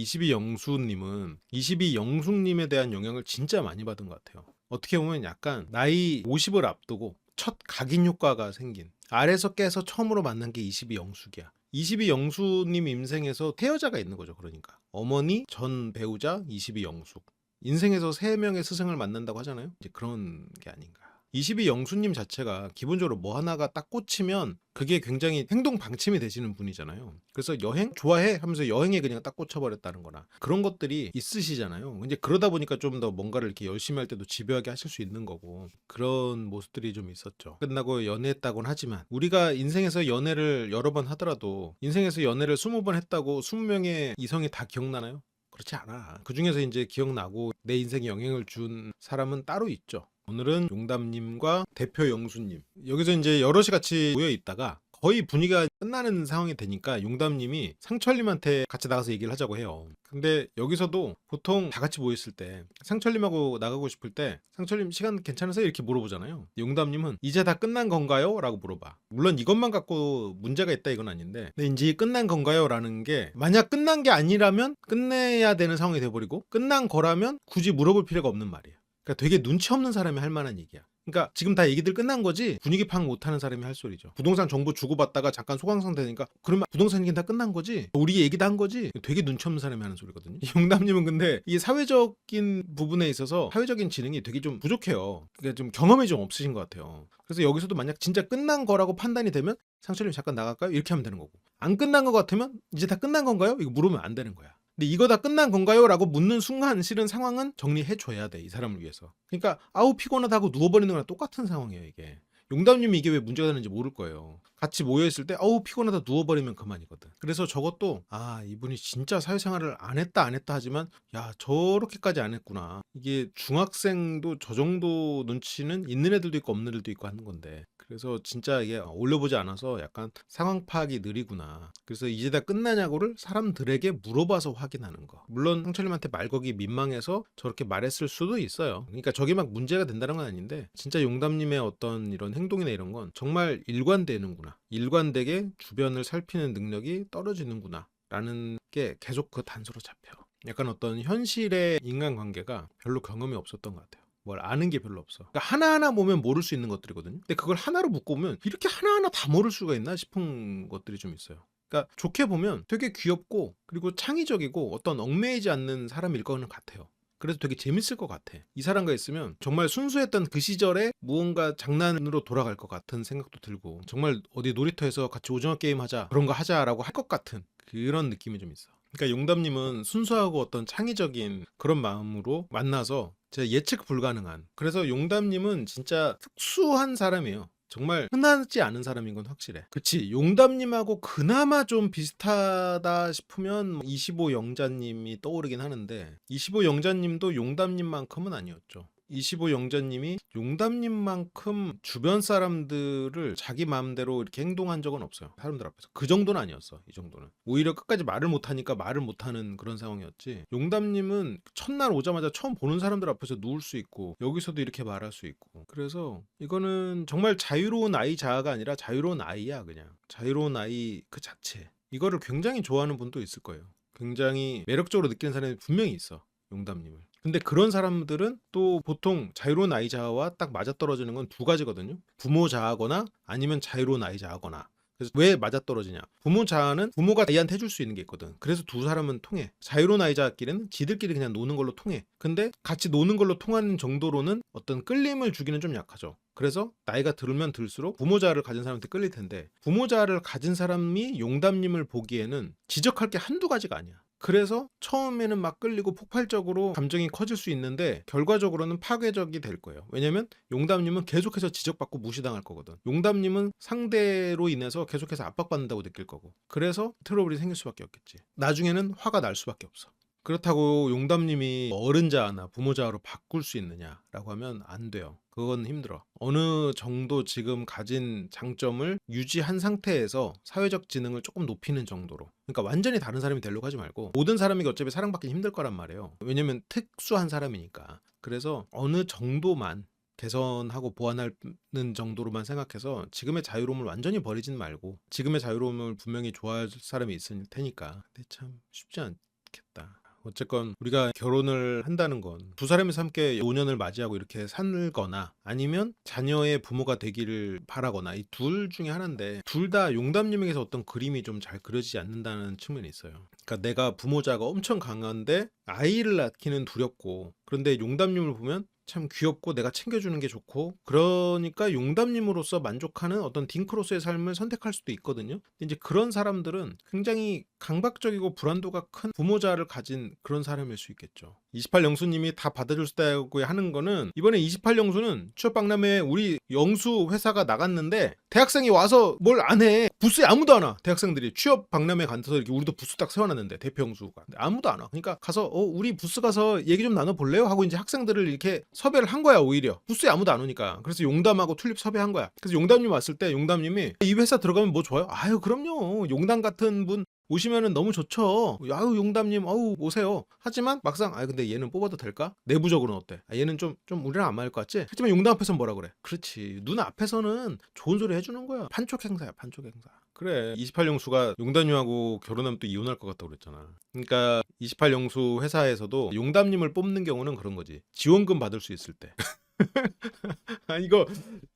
22영수님은 22영숙님에 대한 영향을 진짜 많이 받은 것 같아요. 어떻게 보면 약간 나이 50을 앞두고 첫 각인 효과가 생긴, 아래서 깨서 처음으로 만난 게 22영숙이야. 22영수님 인생에서 태여자가 있는 거죠. 그러니까 어머니, 전 배우자, 22영숙. 인생에서 3명의 스승을 만난다고 하잖아요. 이제 그런 게 아닌가. 22영수님 자체가 기본적으로 뭐 하나가 딱 꽂히면 그게 굉장히 행동 방침이 되시는 분이잖아요. 그래서 여행 좋아해 하면서 여행에 그냥 딱 꽂혀버렸다는 거나 그런 것들이 있으시잖아요. 이제 그러다 보니까 좀 더 뭔가를 이렇게 열심히 할 때도 집요하게 하실 수 있는 거고, 그런 모습들이 좀 있었죠. 끝나고 연애했다곤 하지만 우리가 인생에서 연애를 여러 번 하더라도 인생에서 연애를 20번 했다고 20명의 이성이 다 기억나나요? 그렇지 않아. 그 중에서 이제 기억나고 내 인생에 영향을 준 사람은 따로 있죠. 오늘은 용담님과 대표 영수님, 여기서 이제 여럿이 같이 모여 있다가 거의 분위기가 끝나는 상황이 되니까 용담님이 상철님한테 같이 나가서 얘기를 하자고 해요. 근데 여기서도 보통 다 같이 모였을 때 상철님하고 나가고 싶을 때 상철님 시간 괜찮으세요? 이렇게 물어보잖아요. 용담님은 이제 다 끝난 건가요? 라고 물어봐. 물론 이것만 갖고 문제가 있다 이건 아닌데, 근데 이제 끝난 건가요? 라는 게 만약 끝난 게 아니라면 끝내야 되는 상황이 돼버리고, 끝난 거라면 굳이 물어볼 필요가 없는 말이에요. 그러니까 되게 눈치 없는 사람이 할 만한 얘기야. 그러니까 지금 다 얘기들 끝난 거지 분위기 파악 못하는 사람이 할 소리죠. 부동산 정보 주고받다가 잠깐 소강상 되니까 그러면 부동산 얘기는 다 끝난 거지, 우리 얘기도 한 거지. 되게 눈치 없는 사람이 하는 소리거든요. 용담님은 근데 이 사회적인 부분에 있어서 사회적인 지능이 되게 좀 부족해요. 그러니까 좀 경험이 좀 없으신 것 같아요. 그래서 여기서도 만약 진짜 끝난 거라고 판단이 되면 상철님 잠깐 나갈까요? 이렇게 하면 되는 거고, 안 끝난 것 같으면 이제 다 끝난 건가요? 이거 물으면 안 되는 거야. 근데 이거 다 끝난 건가요? 라고 묻는 순간 실은 상황은 정리해줘야 돼, 이 사람을 위해서. 그러니까 아우 피곤하다고 누워버리는 거랑 똑같은 상황이에요 이게. 용담님이 이게 왜 문제가 되는지 모를 거예요. 같이 모여있을 때 아우 피곤하다 누워버리면 그만이거든. 그래서 저것도 이분이 진짜 사회생활을 안 했다 하지만 야 저렇게까지 안 했구나. 이게 중학생도 저 정도 눈치는 있는 애들도 있고 없는 애들도 있고 하는 건데, 그래서 진짜 이게 올려보지 않아서 약간 상황 파악이 느리구나. 그래서 이제 다 끝나냐고를 사람들에게 물어봐서 확인하는 거. 물론 상철님한테 말 걸기 민망해서 저렇게 말했을 수도 있어요. 그러니까 저게 막 문제가 된다는 건 아닌데, 진짜 용담님의 어떤 이런 행동이나 이런 건 정말 일관되는구나, 일관되게 주변을 살피는 능력이 떨어지는구나 라는 게 계속 그 단서로 잡혀. 약간 어떤 현실의 인간관계가 별로 경험이 없었던 것 같아요. 뭘 아는 게 별로 없어. 그러니까 하나하나 보면 모를 수 있는 것들이거든요. 근데 그걸 하나로 묶어보면 이렇게 하나하나 다 모를 수가 있나 싶은 것들이 좀 있어요. 그러니까 좋게 보면 되게 귀엽고 그리고 창의적이고 어떤 얽매이지 않는 사람일 거는 같아요. 그래서 되게 재밌을 것 같아. 이 사람과 있으면 정말 순수했던 그 시절에 무언가 장난으로 돌아갈 것 같은 생각도 들고, 정말 어디 놀이터에서 같이 오징어 게임 하자, 그런 거 하자라고 할 것 같은 그런 느낌이 좀 있어. 그러니까 용담님은 순수하고 어떤 창의적인 그런 마음으로 만나서 진짜 예측 불가능한, 그래서 용담님은 진짜 특수한 사람이에요. 정말 흔하지 않은 사람인 건 확실해. 그치, 용담님하고 그나마 좀 비슷하다 싶으면 25영자님이 떠오르긴 하는데, 25영자님도 용담님만큼은 아니었죠. 25영자님이 용담님만큼 주변 사람들을 자기 마음대로 이렇게 행동한 적은 없어요. 사람들 앞에서. 그 정도는 아니었어. 이 정도는. 오히려 끝까지 말을 못하니까 말을 못하는 그런 상황이었지. 용담님은 첫날 오자마자 처음 보는 사람들 앞에서 누울 수 있고 여기서도 이렇게 말할 수 있고, 그래서 이거는 정말 자유로운 아이 자아가 아니라 자유로운 아이야. 그냥 자유로운 아이 그 자체. 이거를 굉장히 좋아하는 분도 있을 거예요. 굉장히 매력적으로 느끼는 사람이 분명히 있어, 용담님을. 근데 그런 사람들은 또 보통 자유로운 아이 자아와 딱 맞아떨어지는 건 두 가지거든요. 부모 자아거나 아니면 자유로운 아이 자아거나. 그래서 왜 맞아떨어지냐, 부모 자아는 부모가 아이한테 해줄 수 있는 게 있거든. 그래서 두 사람은 통해. 자유로운 아이 자아끼리는 지들끼리 그냥 노는 걸로 통해. 근데 같이 노는 걸로 통하는 정도로는 어떤 끌림을 주기는 좀 약하죠. 그래서 나이가 들면 들수록 부모 자아를 가진 사람한테 끌릴 텐데, 부모 자아를 가진 사람이 용담님을 보기에는 지적할 게 한두 가지가 아니야. 그래서 처음에는 막 끌리고 폭발적으로 감정이 커질 수 있는데 결과적으로는 파괴적이 될 거예요. 왜냐면 용담님은 계속해서 지적받고 무시당할 거거든. 용담님은 상대로 인해서 계속해서 압박받는다고 느낄 거고, 그래서 트러블이 생길 수밖에 없겠지. 나중에는 화가 날 수밖에 없어. 그렇다고 용담님이 어른 자아나 부모 자아로 바꿀 수 있느냐라고 하면 안 돼요. 그건 힘들어. 어느 정도 지금 가진 장점을 유지한 상태에서 사회적 지능을 조금 높이는 정도로. 그러니까 완전히 다른 사람이 되려고 하지 말고, 모든 사람이 어차피 사랑받기 힘들 거란 말이에요. 왜냐면 특수한 사람이니까. 그래서 어느 정도만 개선하고 보완하는 정도로만 생각해서 지금의 자유로움을 완전히 버리진 말고, 지금의 자유로움을 분명히 좋아할 사람이 있을 테니까. 근데 참 쉽지 않 좋겠다. 어쨌건 우리가 결혼을 한다는 건 두 사람이서 함께 노년을 맞이하고 이렇게 살거나 아니면 자녀의 부모가 되기를 바라거나 이 둘 중에 하나인데, 둘 다 용담님에게서 어떤 그림이 좀 잘 그려지지 않는다는 측면이 있어요. 그러니까 내가 부모자가 엄청 강한데 아이를 낳기는 두렵고, 그런데 용담님을 보면 참 귀엽고 내가 챙겨주는 게 좋고, 그러니까 용담님으로서 만족하는 어떤 딩크로서의 삶을 선택할 수도 있거든요. 근데 이제 그런 사람들은 굉장히 강박적이고 불안도가 큰 부모자를 가진 그런 사람일 수 있겠죠. 28영수님이 다 받아줄 수 있다고 하는 거는, 이번에 28영수는 취업박람회에 우리 영수 회사가 나갔는데 대학생이 와서 뭘 안 해. 부스에 아무도 안 와. 대학생들이 취업박람회 가서 이렇게 우리도 부스 딱 세워놨는데 대표 영수가 아무도 안 와. 그러니까 가서 우리 부스 가서 얘기 좀 나눠볼래요? 하고 이제 학생들을 이렇게 섭외를 한 거야. 오히려 부스에 아무도 안 오니까. 그래서 용담하고 튤립 섭외한 거야. 그래서 용담님 왔을 때 용담님이 이 회사 들어가면 뭐 좋아요? 아유 그럼요. 용담 같은 분 오시면은 너무 좋죠. 아유 용담님 아우 오세요. 하지만 막상 근데 얘는 뽑아도 될까? 내부적으로는 어때? 얘는 좀 우리랑 안 맞을 것 같지? 하지만 용담 앞에서는 뭐라 그래? 그렇지. 눈 앞에서는 좋은 소리 해주는 거야. 판촉 행사야. 판촉 행사. 그래. 28영수가 용담님하고 결혼하면 또 이혼할 것 같다고 그랬잖아. 그러니까 28영수 회사에서도 용담님을 뽑는 경우는 그런 거지. 지원금 받을 수 있을 때.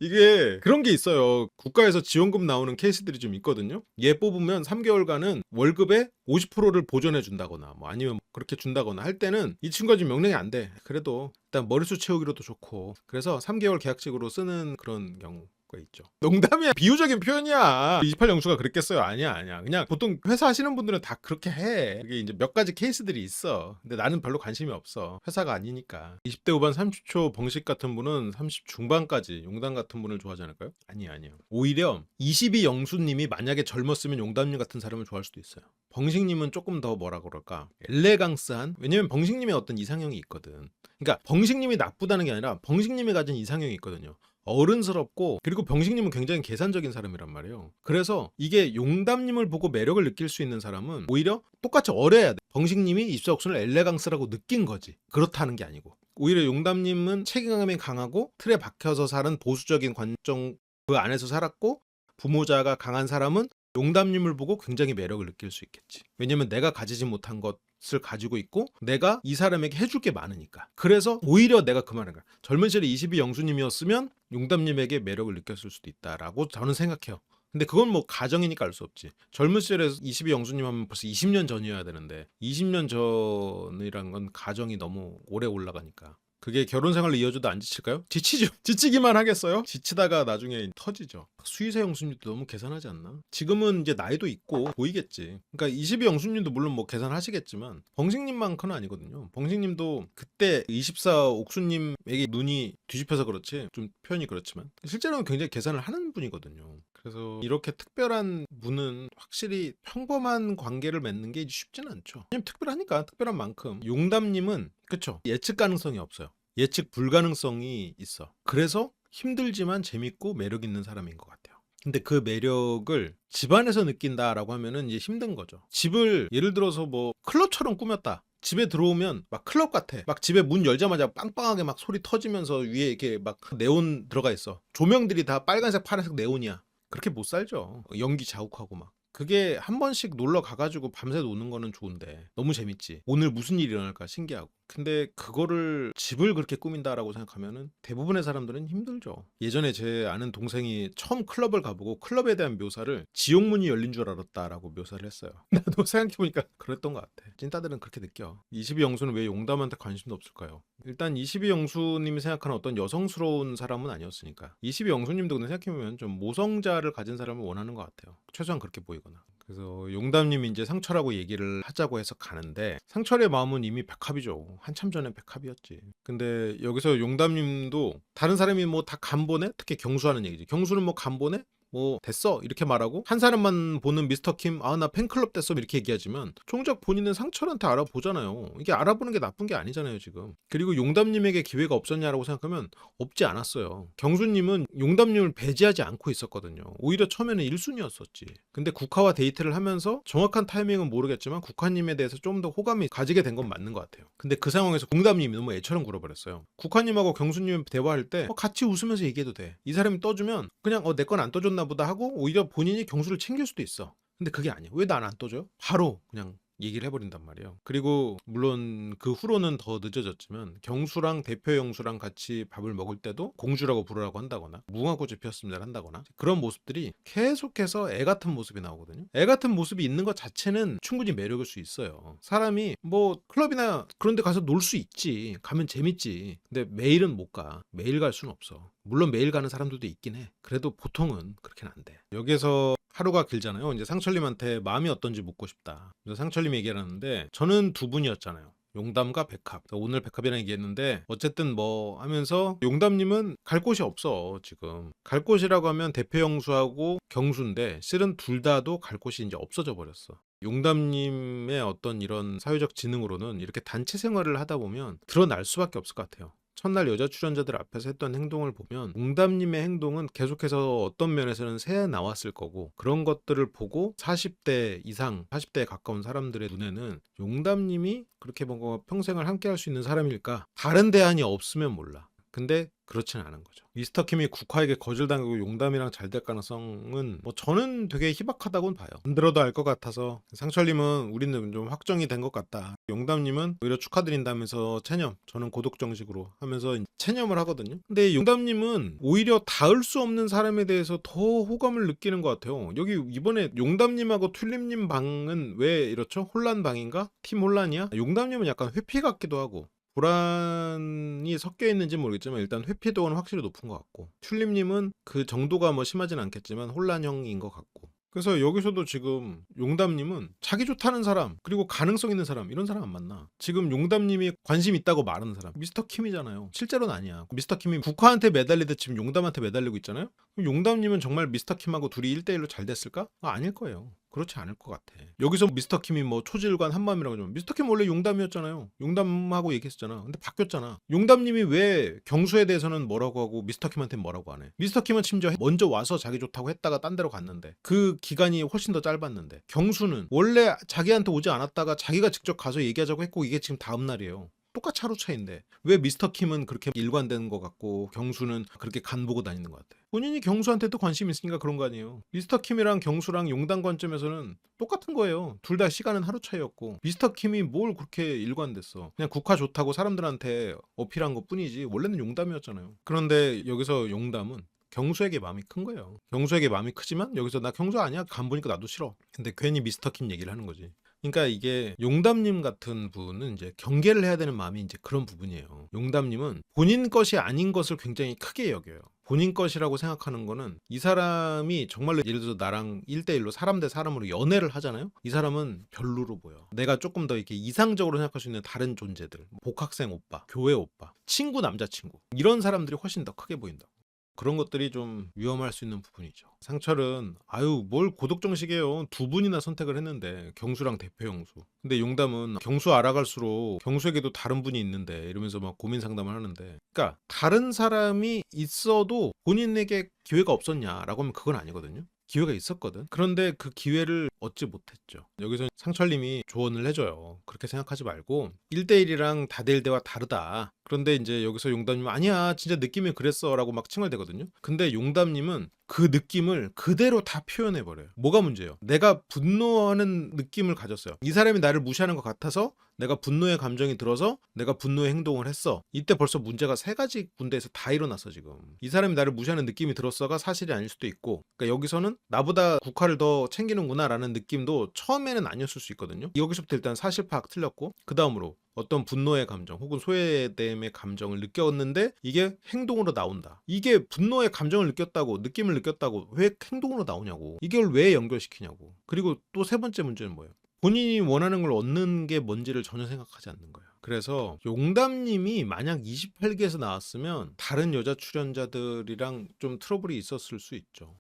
이게 그런 게 있어요. 국가에서 지원금 나오는 케이스들이 좀 있거든요. 얘 뽑으면 3개월간은 월급의 50%를 보전해 준다거나 뭐 아니면 그렇게 준다거나 할 때는 이 친구가 지금 명령이 안 돼. 그래도 일단 머릿수 채우기로도 좋고, 그래서 3개월 계약직으로 쓰는 그런 경우 있죠. 농담이야. 비유적인 표현이야. 28영수가 그랬겠어요? 아니야. 그냥 보통 회사 하시는 분들은 다 그렇게 해. 이게 이제 몇 가지 케이스들이 있어. 근데 나는 별로 관심이 없어. 회사가 아니니까. 20대 후반 30초 벙식 같은 분은 30 중반까지 용담 같은 분을 좋아하지 않을까요? 아니요. 오히려 22영수님이 만약에 젊었으면 용담님 같은 사람을 좋아할 수도 있어요. 벙식님은 조금 더 뭐라 그럴까? 엘레강스한? 왜냐면 벙식님의 어떤 이상형이 있거든. 그러니까 벙식님이 나쁘다는 게 아니라 벙식님이 가진 이상형이 있거든요. 어른스럽고, 그리고 병식님은 굉장히 계산적인 사람이란 말이에요. 그래서 이게 용담님을 보고 매력을 느낄 수 있는 사람은 오히려 똑같이 어려야 돼. 병식님이 입사옥순을 엘레강스라고 느낀 거지. 그렇다는 게 아니고. 오히려 용담님은 책임감이 강하고 틀에 박혀서 사는 보수적인 관점 그 안에서 살았고, 부모자가 강한 사람은 용담님을 보고 굉장히 매력을 느낄 수 있겠지. 왜냐면 내가 가지지 못한 것을 가지고 있고 내가 이 사람에게 해줄 게 많으니까. 그래서 오히려 내가 그 말인 거야. 젊은 시절에 22영수님이었으면 용담님에게 매력을 느꼈을 수도 있다라고 저는 생각해요. 근데 그건 뭐 가정이니까 알 수 없지. 젊은 시절에 22영수님 하면 벌써 20년 전이어야 되는데 20년 전이란 건 가정이 너무 오래 올라가니까. 그게 결혼 생활로 이어져도 안 지칠까요? 지치죠. 지치기만 하겠어요? 지치다가 나중에 터지죠. 수의사 영수님도 너무 계산하지 않나? 지금은 이제 나이도 있고 보이겠지. 그러니까 22 영수님도 물론 뭐 계산하시겠지만 벙식님만큼은 아니거든요. 벙식님도 그때 24 옥수님에게 눈이 뒤집혀서 그렇지, 좀 표현이 그렇지만 실제로는 굉장히 계산을 하는 분이거든요. 그래서 이렇게 특별한 분은 확실히 평범한 관계를 맺는 게 쉽지는 않죠. 왜냐면 특별하니까. 특별한 만큼. 용담님은 그쵸, 예측 가능성이 없어요. 예측 불가능성이 있어. 그래서 힘들지만 재밌고 매력 있는 사람인 것 같아요. 근데 그 매력을 집안에서 느낀다라고 하면은 이제 힘든 거죠. 집을 예를 들어서 뭐 클럽처럼 꾸몄다. 집에 들어오면 막 클럽 같아. 막 집에 문 열자마자 빵빵하게 막 소리 터지면서 위에 이렇게 막 네온 들어가 있어. 조명들이 다 빨간색, 파란색 네온이야. 그렇게 못 살죠. 연기 자욱하고 막. 그게 한 번씩 놀러 가가지고 밤새 노는 거는 좋은데 너무 재밌지. 오늘 무슨 일이 일어날까 신기하고. 근데 그거를 집을 그렇게 꾸민다라고 생각하면은 대부분의 사람들은 힘들죠. 예전에 제 아는 동생이 처음 클럽을 가보고 클럽에 대한 묘사를 지옥문이 열린 줄 알았다라고 묘사를 했어요. 나도 생각해보니까 그랬던 것 같아. 찐따들은 그렇게 느껴. 22영수는 왜 용담한테 관심도 없을까요? 일단 22영수님이 생각하는 어떤 여성스러운 사람은 아니었으니까. 22영수님도 근데 생각해보면 좀 모성자를 가진 사람을 원하는 것 같아요. 최소한 그렇게 보이거나. 그래서 용담님이 이제 상철하고 얘기를 하자고 해서 가는데, 상철의 마음은 이미 백합이죠. 한참 전에 백합이었지. 근데 여기서 용담님도 다른 사람이 뭐 다 간보네? 특히 경수하는 얘기지. 경수는 뭐 간보네? 뭐 됐어 이렇게 말하고, 한 사람만 보는 미스터 킴 나 팬클럽 됐어 이렇게 얘기하지만 정작 본인은 상철한테 알아보잖아요. 이게 알아보는 게 나쁜 게 아니잖아요 지금. 그리고 용담님에게 기회가 없었냐라고 생각하면 없지 않았어요. 경수님은 용담님을 배제하지 않고 있었거든요. 오히려 처음에는 1순위였었지. 근데 국화와 데이트를 하면서 정확한 타이밍은 모르겠지만 국화님에 대해서 좀 더 호감이 가지게 된 건 맞는 것 같아요. 근데 그 상황에서 용담님이 너무 애처럼 굴어버렸어요. 국화님하고 경수님 대화할 때 같이 웃으면서 얘기해도 돼. 이 사람이 떠주면 그냥 내 건 안 떠줬나 보다 하고 오히려 본인이 경수를 챙길 수도 있어. 근데 그게 아니야. 왜 난 안 떠줘요? 바로 그냥 얘기를 해버린단 말이에요. 그리고 물론 그 후로는 더 늦어졌지만 경수랑 대표 영수랑 같이 밥을 먹을 때도 공주라고 부르라고 한다거나 무궁화꽃이 피었습니다를 한다거나 그런 모습들이 계속해서 애 같은 모습이 나오거든요. 애 같은 모습이 있는 것 자체는 충분히 매력일 수 있어요. 사람이 뭐 클럽이나 그런 데 가서 놀 수 있지. 가면 재밌지. 근데 매일은 못 가. 매일 갈 수는 없어. 물론 매일 가는 사람들도 있긴 해. 그래도 보통은 그렇게는 안 돼. 여기서 하루가 길잖아요. 이제 상철님한테 마음이 어떤지 묻고 싶다. 그래서 상철님이 얘기를 하는데 저는 두 분이었잖아요. 용담과 백합. 오늘 백합이랑 얘기했는데 어쨌든 뭐 하면서 용담님은 갈 곳이 없어 지금. 갈 곳이라고 하면 대표 영수하고 경수인데 실은 둘 다도 갈 곳이 이제 없어져 버렸어. 용담님의 어떤 이런 사회적 지능으로는 이렇게 단체 생활을 하다 보면 드러날 수밖에 없을 것 같아요. 첫날 여자 출연자들 앞에서 했던 행동을 보면 웅담님의 행동은 계속해서 어떤 면에서는 새 나왔을 거고 그런 것들을 보고 40대 이상 40대에 가까운 사람들의 눈에는 용담님이 그렇게 뭔가 평생을 함께 할 수 있는 사람일까? 다른 대안이 없으면 몰라. 근데 그렇지는 않은 거죠. 미스터 킴이 국화에게 거절당하고 용담이랑 잘 될 가능성은 뭐 저는 되게 희박하다고는 봐요. 안 들어도 알 것 같아서 상철님은 우리는 좀 확정이 된 것 같다. 용담님은 오히려 축하드린다면서 체념, 저는 고독 정식으로 하면서 체념을 하거든요. 근데 용담님은 오히려 닿을 수 없는 사람에 대해서 더 호감을 느끼는 것 같아요. 여기 이번에 용담님하고 튤립님 방은 왜 이렇죠? 혼란 방인가? 팀 혼란이야? 용담님은 약간 회피 같기도 하고 불안이 섞여 있는지 모르겠지만 일단 회피도는 확실히 높은 것 같고 튤립님은 그 정도가 뭐 심하진 않겠지만 혼란형인 것 같고 그래서 여기서도 지금 용담님은 자기 좋다는 사람 그리고 가능성 있는 사람 이런 사람 안 만나. 지금 용담님이 관심 있다고 말하는 사람 미스터 킴이잖아요. 실제로는 아니야. 미스터 킴이 국화한테 매달리듯 지금 용담한테 매달리고 있잖아요. 그럼 용담님은 정말 미스터 킴하고 둘이 1대1로 잘 됐을까? 아닐 거예요. 그렇지 않을 것 같아. 여기서 미스터 킴이 뭐 초질관 한마음이라고 하면 미스터 킴 원래 용담이었잖아요. 용담하고 얘기했었잖아. 근데 바뀌었잖아. 용담님이 왜 경수에 대해서는 뭐라고 하고 미스터 킴한테는 뭐라고 안 해? 미스터 킴은 심지어 먼저 와서 자기 좋다고 했다가 딴 데로 갔는데 그 기간이 훨씬 더 짧았는데 경수는 원래 자기한테 오지 않았다가 자기가 직접 가서 얘기하자고 했고 이게 지금 다음 날이에요. 똑같이 하루 차인데 왜 미스터 킴은 그렇게 일관되는 것 같고 경수는 그렇게 간 보고 다니는 것 같아. 본인이 경수한테도 관심이 있으니까 그런 거 아니에요. 미스터 킴이랑 경수랑 용담 관점에서는 똑같은 거예요. 둘 다 시간은 하루 차이였고 미스터 킴이 뭘 그렇게 일관됐어. 그냥 국화 좋다고 사람들한테 어필한 것 뿐이지 원래는 용담이었잖아요. 그런데 여기서 용담은 경수에게 마음이 큰 거예요. 경수에게 마음이 크지만 여기서 나 경수 아니야. 간 보니까 나도 싫어. 근데 괜히 미스터 킴 얘기를 하는 거지. 그러니까 이게 용담님 같은 분은 이제 경계를 해야 되는 마음이 이제 그런 부분이에요. 용담님은 본인 것이 아닌 것을 굉장히 크게 여겨요. 본인 것이라고 생각하는 거는 이 사람이 정말로 예를 들어서 나랑 1대1로 사람 대 사람으로 연애를 하잖아요. 이 사람은 별로로 보여. 내가 조금 더 이렇게 이상적으로 생각할 수 있는 다른 존재들, 복학생 오빠, 교회 오빠, 친구 남자친구 이런 사람들이 훨씬 더 크게 보인다. 그런 것들이 좀 위험할 수 있는 부분이죠. 상철은 아유 뭘 고독정식이에요. 두 분이나 선택을 했는데 경수랑 대표 영수. 근데 용담은 경수 알아갈수록 경수에게도 다른 분이 있는데 이러면서 막 고민 상담을 하는데 그러니까 다른 사람이 있어도 본인에게 기회가 없었냐라고 하면 그건 아니거든요. 기회가 있었거든. 그런데 그 기회를 얻지 못했죠. 여기서 상철님이 조언을 해줘요. 그렇게 생각하지 말고 1대1이랑 다대일대와 다르다. 그런데 이제 여기서 용담님은 아니야 진짜 느낌이 그랬어 라고 막 칭얼대거든요. 근데 용담님은 그 느낌을 그대로 다 표현해버려요. 뭐가 문제예요? 내가 분노하는 느낌을 가졌어요. 이 사람이 나를 무시하는 것 같아서 내가 분노의 감정이 들어서 내가 분노의 행동을 했어. 이때 벌써 문제가 세 가지 군데에서 다 일어났어 지금. 이 사람이 나를 무시하는 느낌이 들었어가 사실이 아닐 수도 있고 그러니까 여기서는 나보다 국화를 더 챙기는구나 라는 느낌도 처음에는 아니었을 수 있거든요. 여기서부터 일단 사실 파악 틀렸고 그 다음으로 어떤 분노의 감정 혹은 소외됨의 감정을 느꼈는데 이게 행동으로 나온다. 이게 분노의 감정을 느꼈다고 느낌을 느꼈다고 왜 행동으로 나오냐고. 이걸 왜 연결시키냐고. 그리고 또 세 번째 문제는 뭐예요? 본인이 원하는 걸 얻는 게 뭔지를 전혀 생각하지 않는 거예요. 그래서 용담님이 만약 28기에서 나왔으면 다른 여자 출연자들이랑 좀 트러블이 있었을 수 있죠.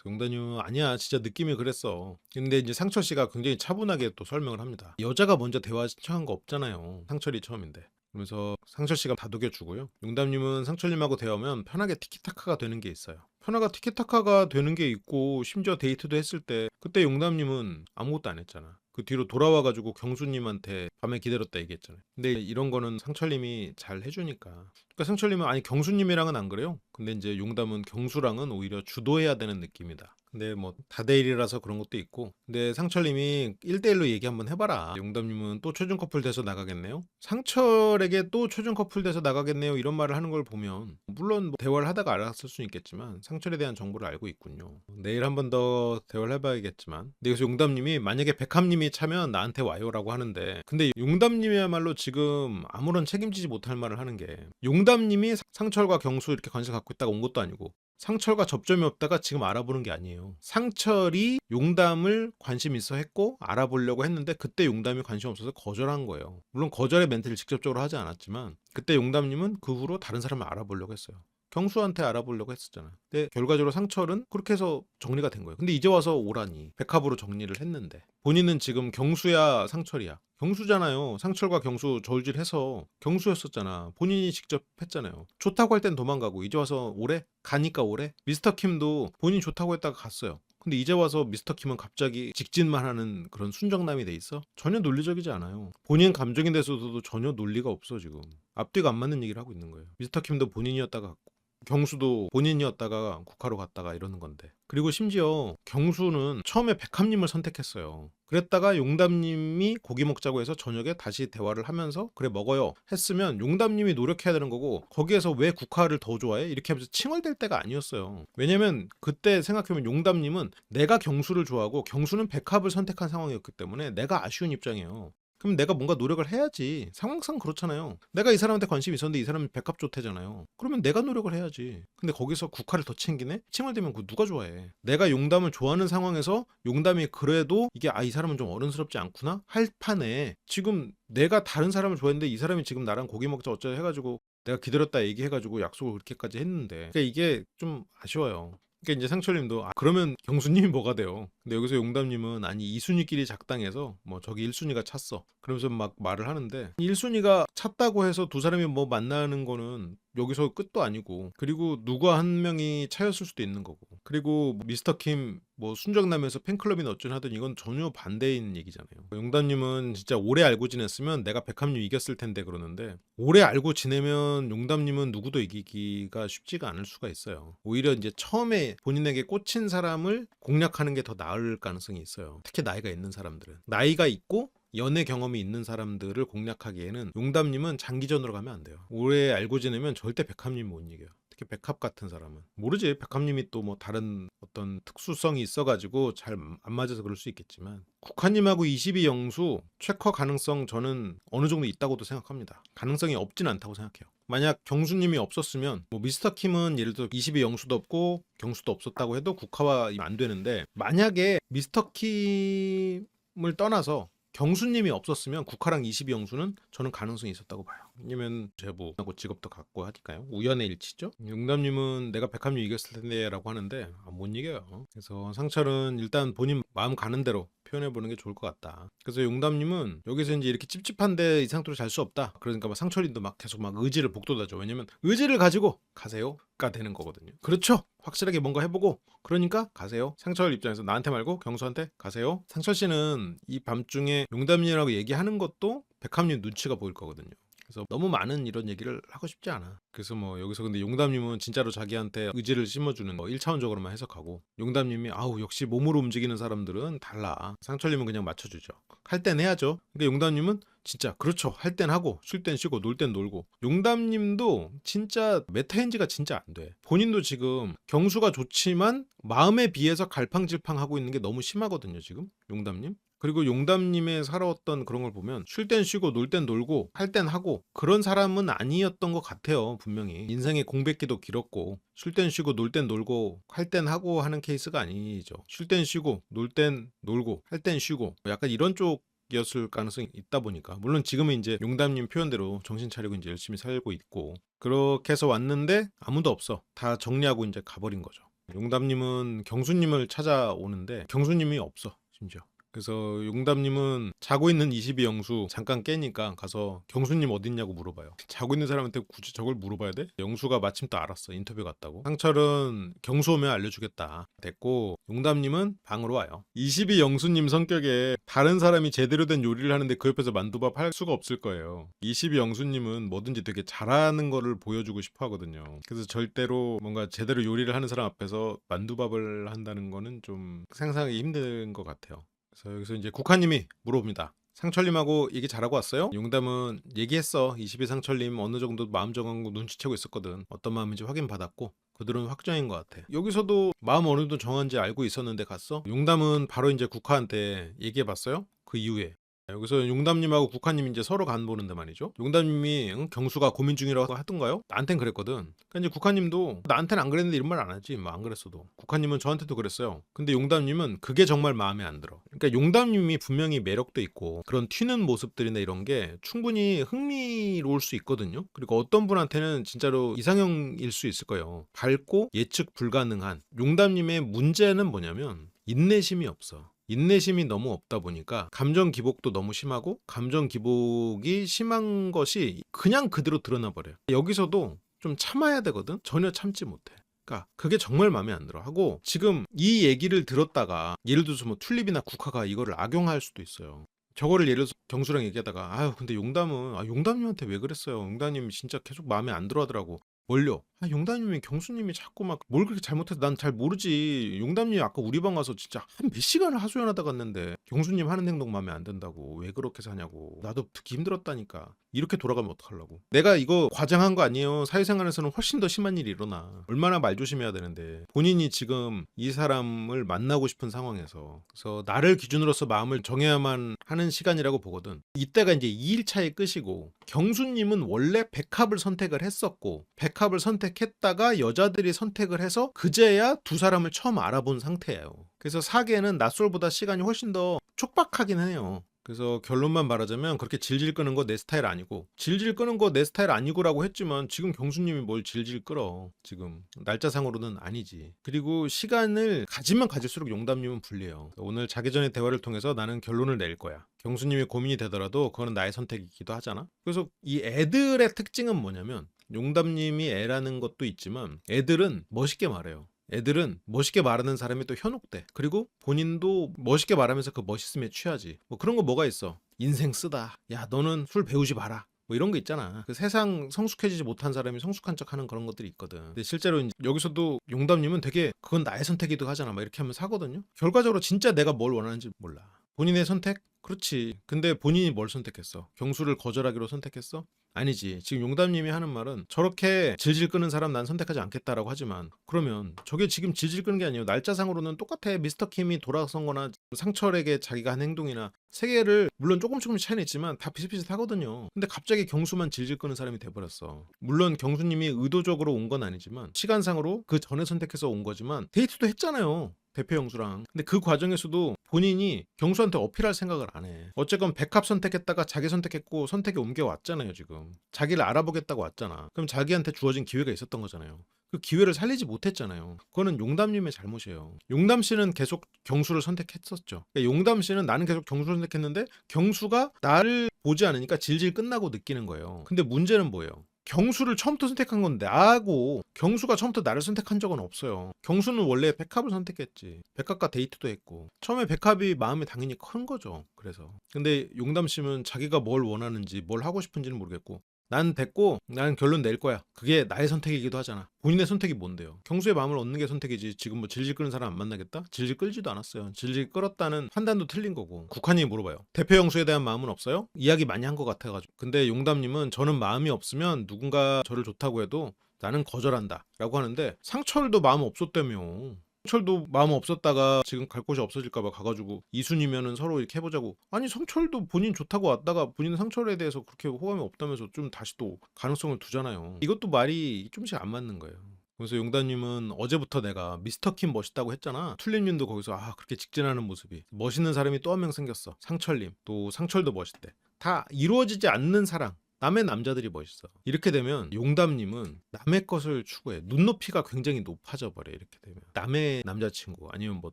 용담님은 아니야 진짜 느낌이 그랬어. 근데 이제 상철 씨가 굉장히 차분하게 또 설명을 합니다. 여자가 먼저 대화 신청한 거 없잖아요. 상철이 처음인데. 그러면서 상철 씨가 다독여주고요. 용담님은 상철님하고 대화하면 편하게 티키타카가 되는 게 있어요. 편하게 티키타카가 되는 게 있고 심지어 데이트도 했을 때 그때 용담님은 아무것도 안 했잖아. 그 뒤로 돌아와가지고 경수님한테 밤에 기다렸다 얘기했잖아요. 근데 이런 거는 상철님이 잘 해주니까. 그러니까 상철님은 아니 경수님이랑은 안 그래요. 근데 이제 용담은 경수랑은 오히려 주도해야 되는 느낌이다. 근데 뭐 다대일이라서 그런 것도 있고. 근데 상철님이 1대1로 얘기 한번 해봐라. 용담님은 또 초중 커플 돼서 나가겠네요. 상철에게 또 초중 커플 돼서 나가겠네요. 이런 말을 하는 걸 보면 물론 뭐 대화를 하다가 알았을 수는 있겠지만 상철에 대한 정보를 알고 있군요. 내일 한번 더 대화를 해봐야겠지만. 근데 여기서 용담님이 만약에 백합님이 차면 나한테 와요라고 하는데, 근데 용담님이야말로 지금 아무런 책임지지 못할 말을 하는 게, 용담님이 상철과 경수 이렇게 관심 갖고 있다가 온 것도 아니고 상철과 접점이 없다가 지금 알아보는 게 아니에요. 상철이 용담을 관심 있어 했고 알아보려고 했는데 그때 용담이 관심 없어서 거절한 거예요. 물론 거절의 멘트를 직접적으로 하지 않았지만 그때 용담님은 그 후로 다른 사람을 알아보려고 했어요. 경수한테 알아보려고 했었잖아요. 근데 결과적으로 상철은 그렇게 해서 정리가 된 거예요. 근데 이제 와서 오라니 백합으로 정리를 했는데 본인은 지금 경수야 상철이야? 경수잖아요. 상철과 경수 저울질해서 경수였었잖아. 본인이 직접 했잖아요. 좋다고 할 땐 도망가고 이제 와서 오래? 가니까 오래? 미스터 킴도 본인 좋다고 했다가 갔어요. 근데 이제 와서 미스터 킴은 갑자기 직진만 하는 그런 순정남이 돼 있어? 전혀 논리적이지 않아요. 본인 감정에 대해서도 전혀 논리가 없어 지금. 앞뒤가 안 맞는 얘기를 하고 있는 거예요. 미스터 킴도 본인이었다가 갔고 경수도 본인이었다가 국화로 갔다가 이러는 건데. 그리고 심지어 경수는 처음에 백합님을 선택했어요. 그랬다가 용담님이 고기 먹자고 해서 저녁에 다시 대화를 하면서 그래 먹어요 했으면 용담님이 노력해야 되는 거고, 거기에서 왜 국화를 더 좋아해? 이렇게 하면서 칭얼댈 때가 아니었어요. 왜냐면 그때 생각해보면 용담님은 내가 경수를 좋아하고 경수는 백합을 선택한 상황이었기 때문에 내가 아쉬운 입장이에요. 그럼 내가 뭔가 노력을 해야지. 상황상 그렇잖아요. 내가 이 사람한테 관심이 있었는데 이 사람이 백합 좋대잖아요. 그러면 내가 노력을 해야지. 근데 거기서 국화를 더 챙기네? 칭얼대면 그 누가 좋아해? 내가 용담을 좋아하는 상황에서 용담이 그래도 이게 이 사람은 좀 어른스럽지 않구나? 할 판에 지금 내가 다른 사람을 좋아했는데 이 사람이 지금 나랑 고기 먹자 어쩌자 해가지고 내가 기다렸다 얘기해가지고 약속을 그렇게까지 했는데, 그러니까 이게 좀 아쉬워요. 그러니까 이제 상철님도 그러면 경수님이 뭐가 돼요? 근데 여기서 용담님은 아니 2순위끼리 작당해서 뭐 저기 1순위가 찼어 그러면서 막 말을 하는데, 1순위가 찼다고 해서 두 사람이 뭐 만나는 거는 여기서 끝도 아니고, 그리고 누가 한 명이 차였을 수도 있는 거고, 그리고 미스터 킴 뭐 순정남에서 팬클럽이나 어쩌나 하든 이건 전혀 반대인 얘기잖아요. 용담님은 진짜 오래 알고 지냈으면 내가 백합님 이겼을 텐데 그러는데, 오래 알고 지내면 용담님은 누구도 이기기가 쉽지가 않을 수가 있어요. 오히려 이제 처음에 본인에게 꽂힌 사람을 공략하는 게 더 나을 가능성이 있어요. 특히 나이가 있는 사람들은. 나이가 있고 연애 경험이 있는 사람들을 공략하기에는 용담님은 장기전으로 가면 안 돼요. 오래 알고 지내면 절대 백합님 못 이겨요. 특히 백합 같은 사람은. 모르지, 백합님이 또 뭐 다른 어떤 특수성이 있어가지고 잘 안 맞아서 그럴 수 있겠지만, 국화님하고 22영수 최커 가능성 저는 어느 정도 있다고도 생각합니다. 가능성이 없진 않다고 생각해요. 만약 경수님이 없었으면 뭐 미스터 킴은 예를 들어 22영수도 없고 경수도 없었다고 해도 국화와 안 되는데, 만약에 미스터 킴을 떠나서 경수님이 없었으면 국화랑 22영수는 저는 가능성이 있었다고 봐요. 왜냐면 제보하고 직업도 갖고 하니까요. 우연의 일치죠. 용담님은 내가 백합님 이겼을 텐데 라고 하는데 못 이겨요. 그래서 상철은 일단 본인 마음 가는 대로 표현해보는 게 좋을 것 같다. 그래서 용담님은 여기서 이제 이렇게 찝찝한데 이 상태로 잘 수 없다. 그러니까 막 상철님도 막 계속 막 의지를 북돋아줘. 왜냐면 의지를 가지고 가세요가 되는 거거든요. 그렇죠. 확실하게 뭔가 해보고 그러니까 가세요. 상철 입장에서 나한테 말고 경수한테 가세요. 상철 씨는 이 밤중에 용담님이라고 얘기하는 것도 백합님 눈치가 보일 거거든요. 그래서 너무 많은 이런 얘기를 하고 싶지 않아. 그래서 뭐 여기서 근데 용담님은 진짜로 자기한테 의지를 심어주는 뭐 1차원적으로만 해석하고, 용담님이 아우 역시 몸으로 움직이는 사람들은 달라. 상철님은 그냥 맞춰주죠. 할 땐 해야죠. 그러니까 용담님은 진짜 그렇죠. 할 땐 하고 쉴 땐 쉬고 놀 땐 놀고. 용담님도 진짜 메타인지가 진짜 안 돼. 본인도 지금 경수가 좋지만 마음에 비해서 갈팡질팡하고 있는 게 너무 심하거든요 지금 용담님. 그리고 용담님의 살아왔던 그런 걸 보면 쉴 땐 쉬고 놀 땐 놀고 할 땐 하고 그런 사람은 아니었던 것 같아요. 분명히 인생의 공백기도 길었고 쉴 땐 쉬고 놀 땐 놀고 할 땐 하고 하는 케이스가 아니죠. 쉴 땐 쉬고 놀 땐 놀고 할 땐 쉬고 약간 이런 쪽이었을 가능성이 있다 보니까, 물론 지금은 이제 용담님 표현대로 정신 차리고 이제 열심히 살고 있고 그렇게 해서 왔는데 아무도 없어. 다 정리하고 이제 가버린 거죠. 용담님은 경수님을 찾아오는데 경수님이 없어. 심지어 그래서 용담님은 자고 있는 22영수 잠깐 깨니까 가서 경수님 어딨냐고 물어봐요. 자고 있는 사람한테 굳이 저걸 물어봐야 돼? 영수가 마침 또 알았어. 인터뷰 갔다고. 상철은 경수 오면 알려주겠다. 됐고 용담님은 방으로 와요. 22영수님 성격에 다른 사람이 제대로 된 요리를 하는데 그 옆에서 만두밥 할 수가 없을 거예요. 22영수님은 뭐든지 되게 잘하는 거를 보여주고 싶어 하거든요. 그래서 절대로 뭔가 제대로 요리를 하는 사람 앞에서 만두밥을 한다는 거는 좀 상상하기 힘든 것 같아요. 그래서 여기서 이제 국화님이 물어봅니다. 상철님하고 얘기 잘하고 왔어요? 용담은 얘기했어. 22 상철님 어느 정도 마음 정한 거 눈치채고 있었거든. 어떤 마음인지 확인 받았고 그들은 확정인 것 같아. 여기서도 마음 어느 정도 정한지 알고 있었는데 갔어? 용담은 바로 이제 국화한테 얘기해봤어요? 그 이후에. 여기서 용담님하고 국화님이 이제 서로 간 보는데 말이죠. 용담님이 응? 경수가 고민 중이라고 하던가요? 나한텐 그랬거든. 그러니까 이제 국화님도 나한테는 안 그랬는데 이런 말 안 하지. 뭐 안 그랬어도. 국화님은 저한테도 그랬어요. 근데 용담님은 그게 정말 마음에 안 들어. 그러니까 용담님이 분명히 매력도 있고 그런 튀는 모습들이나 이런 게 충분히 흥미로울 수 있거든요. 그리고 어떤 분한테는 진짜로 이상형일 수 있을 거예요. 밝고 예측 불가능한. 용담님의 문제는 뭐냐면 인내심이 없어. 인내심이 너무 없다 보니까 감정 기복도 너무 심하고 감정 기복이 심한 것이 그냥 그대로 드러나 버려요. 여기서도 좀 참아야 되거든. 전혀 참지 못해. 그러니까 그게 정말 마음에 안 들어 하고 지금 이 얘기를 들었다가 예를 들어서 뭐 튤립이나 국화가 이거를 악용할 수도 있어요. 저거를 예를 들어서 경수랑 얘기하다가 아유 근데 용담은 용담님한테 왜 그랬어요? 용담님 진짜 계속 마음에 안 들어 하더라고. 뭘요? 용담님이 경수님이 자꾸 막 뭘 그렇게 잘못해서 난 잘 모르지. 용담님이 아까 우리 방 가서 진짜 한 몇 시간을 하소연하다 갔는데 경수님 하는 행동 마음에 안 든다고 왜 그렇게 사냐고. 나도 듣기 힘들었다니까. 이렇게 돌아가면 어떡하려고. 내가 이거 과장한 거 아니에요. 사회생활에서는 훨씬 더 심한 일이 일어나. 얼마나 말 조심해야 되는데 본인이 지금 이 사람을 만나고 싶은 상황에서 그래서 나를 기준으로서 마음을 정해야만 하는 시간이라고 보거든. 이때가 이제 2일차의 끝이고 경수님은 원래 백합을 선택을 했었고 백합을 선택했다가 여자들이 선택을 해서 그제야 두 사람을 처음 알아본 상태예요. 그래서 사계는 낯설보다 시간이 훨씬 더 촉박하긴 해요. 그래서 결론만 말하자면 그렇게 질질 끄는 거 내 스타일 아니고 질질 끄는 거 내 스타일 아니고라고 했지만 지금 경수님이 뭘 질질 끌어. 지금 날짜상으로는 아니지. 그리고 시간을 가지면 가질수록 용담님은 불리해요. 오늘 자기 전에 대화를 통해서 나는 결론을 낼 거야. 경수님이 고민이 되더라도 그거는 나의 선택이기도 하잖아. 그래서 이 애들의 특징은 뭐냐면 용담님이 애라는 것도 있지만 애들은 멋있게 말해요. 애들은 멋있게 말하는 사람이 또 현혹돼. 그리고 본인도 멋있게 말하면서 그 멋있음에 취하지. 뭐 그런 거 뭐가 있어. 인생 쓰다. 야 너는 술 배우지 마라. 뭐 이런 거 있잖아. 그 세상 성숙해지지 못한 사람이 성숙한 척 하는 그런 것들이 있거든. 근데 실제로 여기서도 용담님은 되게 그건 나의 선택이기도 하잖아. 막 이렇게 하면서 하거든요. 결과적으로 진짜 내가 뭘 원하는지 몰라. 본인의 선택? 그렇지. 근데 본인이 뭘 선택했어? 경수를 거절하기로 선택했어? 아니지. 지금 용담님이 하는 말은 저렇게 질질 끄는 사람 난 선택하지 않겠다라고 하지만 그러면 저게 지금 질질 끄는 게 아니에요. 날짜상으로는 똑같아. 미스터 킴이 돌아선 거나 상철에게 자기가 한 행동이나 세계를 물론 조금 차이는 있지만 다 비슷비슷하거든요. 근데 갑자기 경수만 질질 끄는 사람이 돼버렸어. 물론 경수님이 의도적으로 온 건 아니지만 시간상으로 그 전에 선택해서 온 거지만 데이트도 했잖아요. 대표 형수랑. 근데 그 과정에서도 본인이 경수한테 어필할 생각을 안 해. 어쨌건 백합 선택했다가 자기 선택했고 선택에 옮겨왔잖아요 지금. 자기를 알아보겠다고 왔잖아. 그럼 자기한테 주어진 기회가 있었던 거잖아요. 그 기회를 살리지 못했잖아요. 그거는 용담님의 잘못이에요. 용담 씨는 계속 경수를 선택했었죠. 그러니까 용담 씨는 나는 계속 경수를 선택했는데 경수가 나를 보지 않으니까 질질 끝나고 느끼는 거예요. 근데 문제는 뭐예요? 경수를 처음부터 선택한 건 나고 경수가 처음부터 나를 선택한 적은 없어요. 경수는 원래 백합을 선택했지. 백합과 데이트도 했고 처음에 백합이 마음이 당연히 큰 거죠. 그래서 근데 용담 씨는 자기가 뭘 원하는지 뭘 하고 싶은지는 모르겠고 난 됐고 나는 결론 낼 거야. 그게 나의 선택이기도 하잖아. 본인의 선택이 뭔데요? 경수의 마음을 얻는 게 선택이지. 지금 뭐 질질 끄는 사람 안 만나겠다? 질질 끌지도 않았어요. 질질 끌었다는 판단도 틀린 거고. 국한이 물어봐요. 대표 형수에 대한 마음은 없어요? 이야기 많이 한 것 같아가지고. 근데 용담님은 저는 마음이 없으면 누군가 저를 좋다고 해도 나는 거절한다 라고 하는데 상철도 마음 없었다며. 성철도 마음 없었다가 지금 갈 곳이 없어질까봐 가가지고 이순이면은 서로 이렇게 해보자고. 아니 성철도 본인 좋다고 왔다가 본인은 상철에 대해서 그렇게 호감이 없다면서 좀 다시 또 가능성을 두잖아요. 이것도 말이 좀씩 안 맞는 거예요. 그래서 용담님은 어제부터 내가 미스터킴 멋있다고 했잖아. 툴림님도 거기서 그렇게 직진하는 모습이 멋있는 사람이 또 한 명 생겼어. 상철님 또 상철도 멋있대. 다 이루어지지 않는 사랑 남의 남자들이 멋있어. 이렇게 되면 용담님은 남의 것을 추구해. 눈높이가 굉장히 높아져 버려. 이렇게 되면 남의 남자친구 아니면 뭐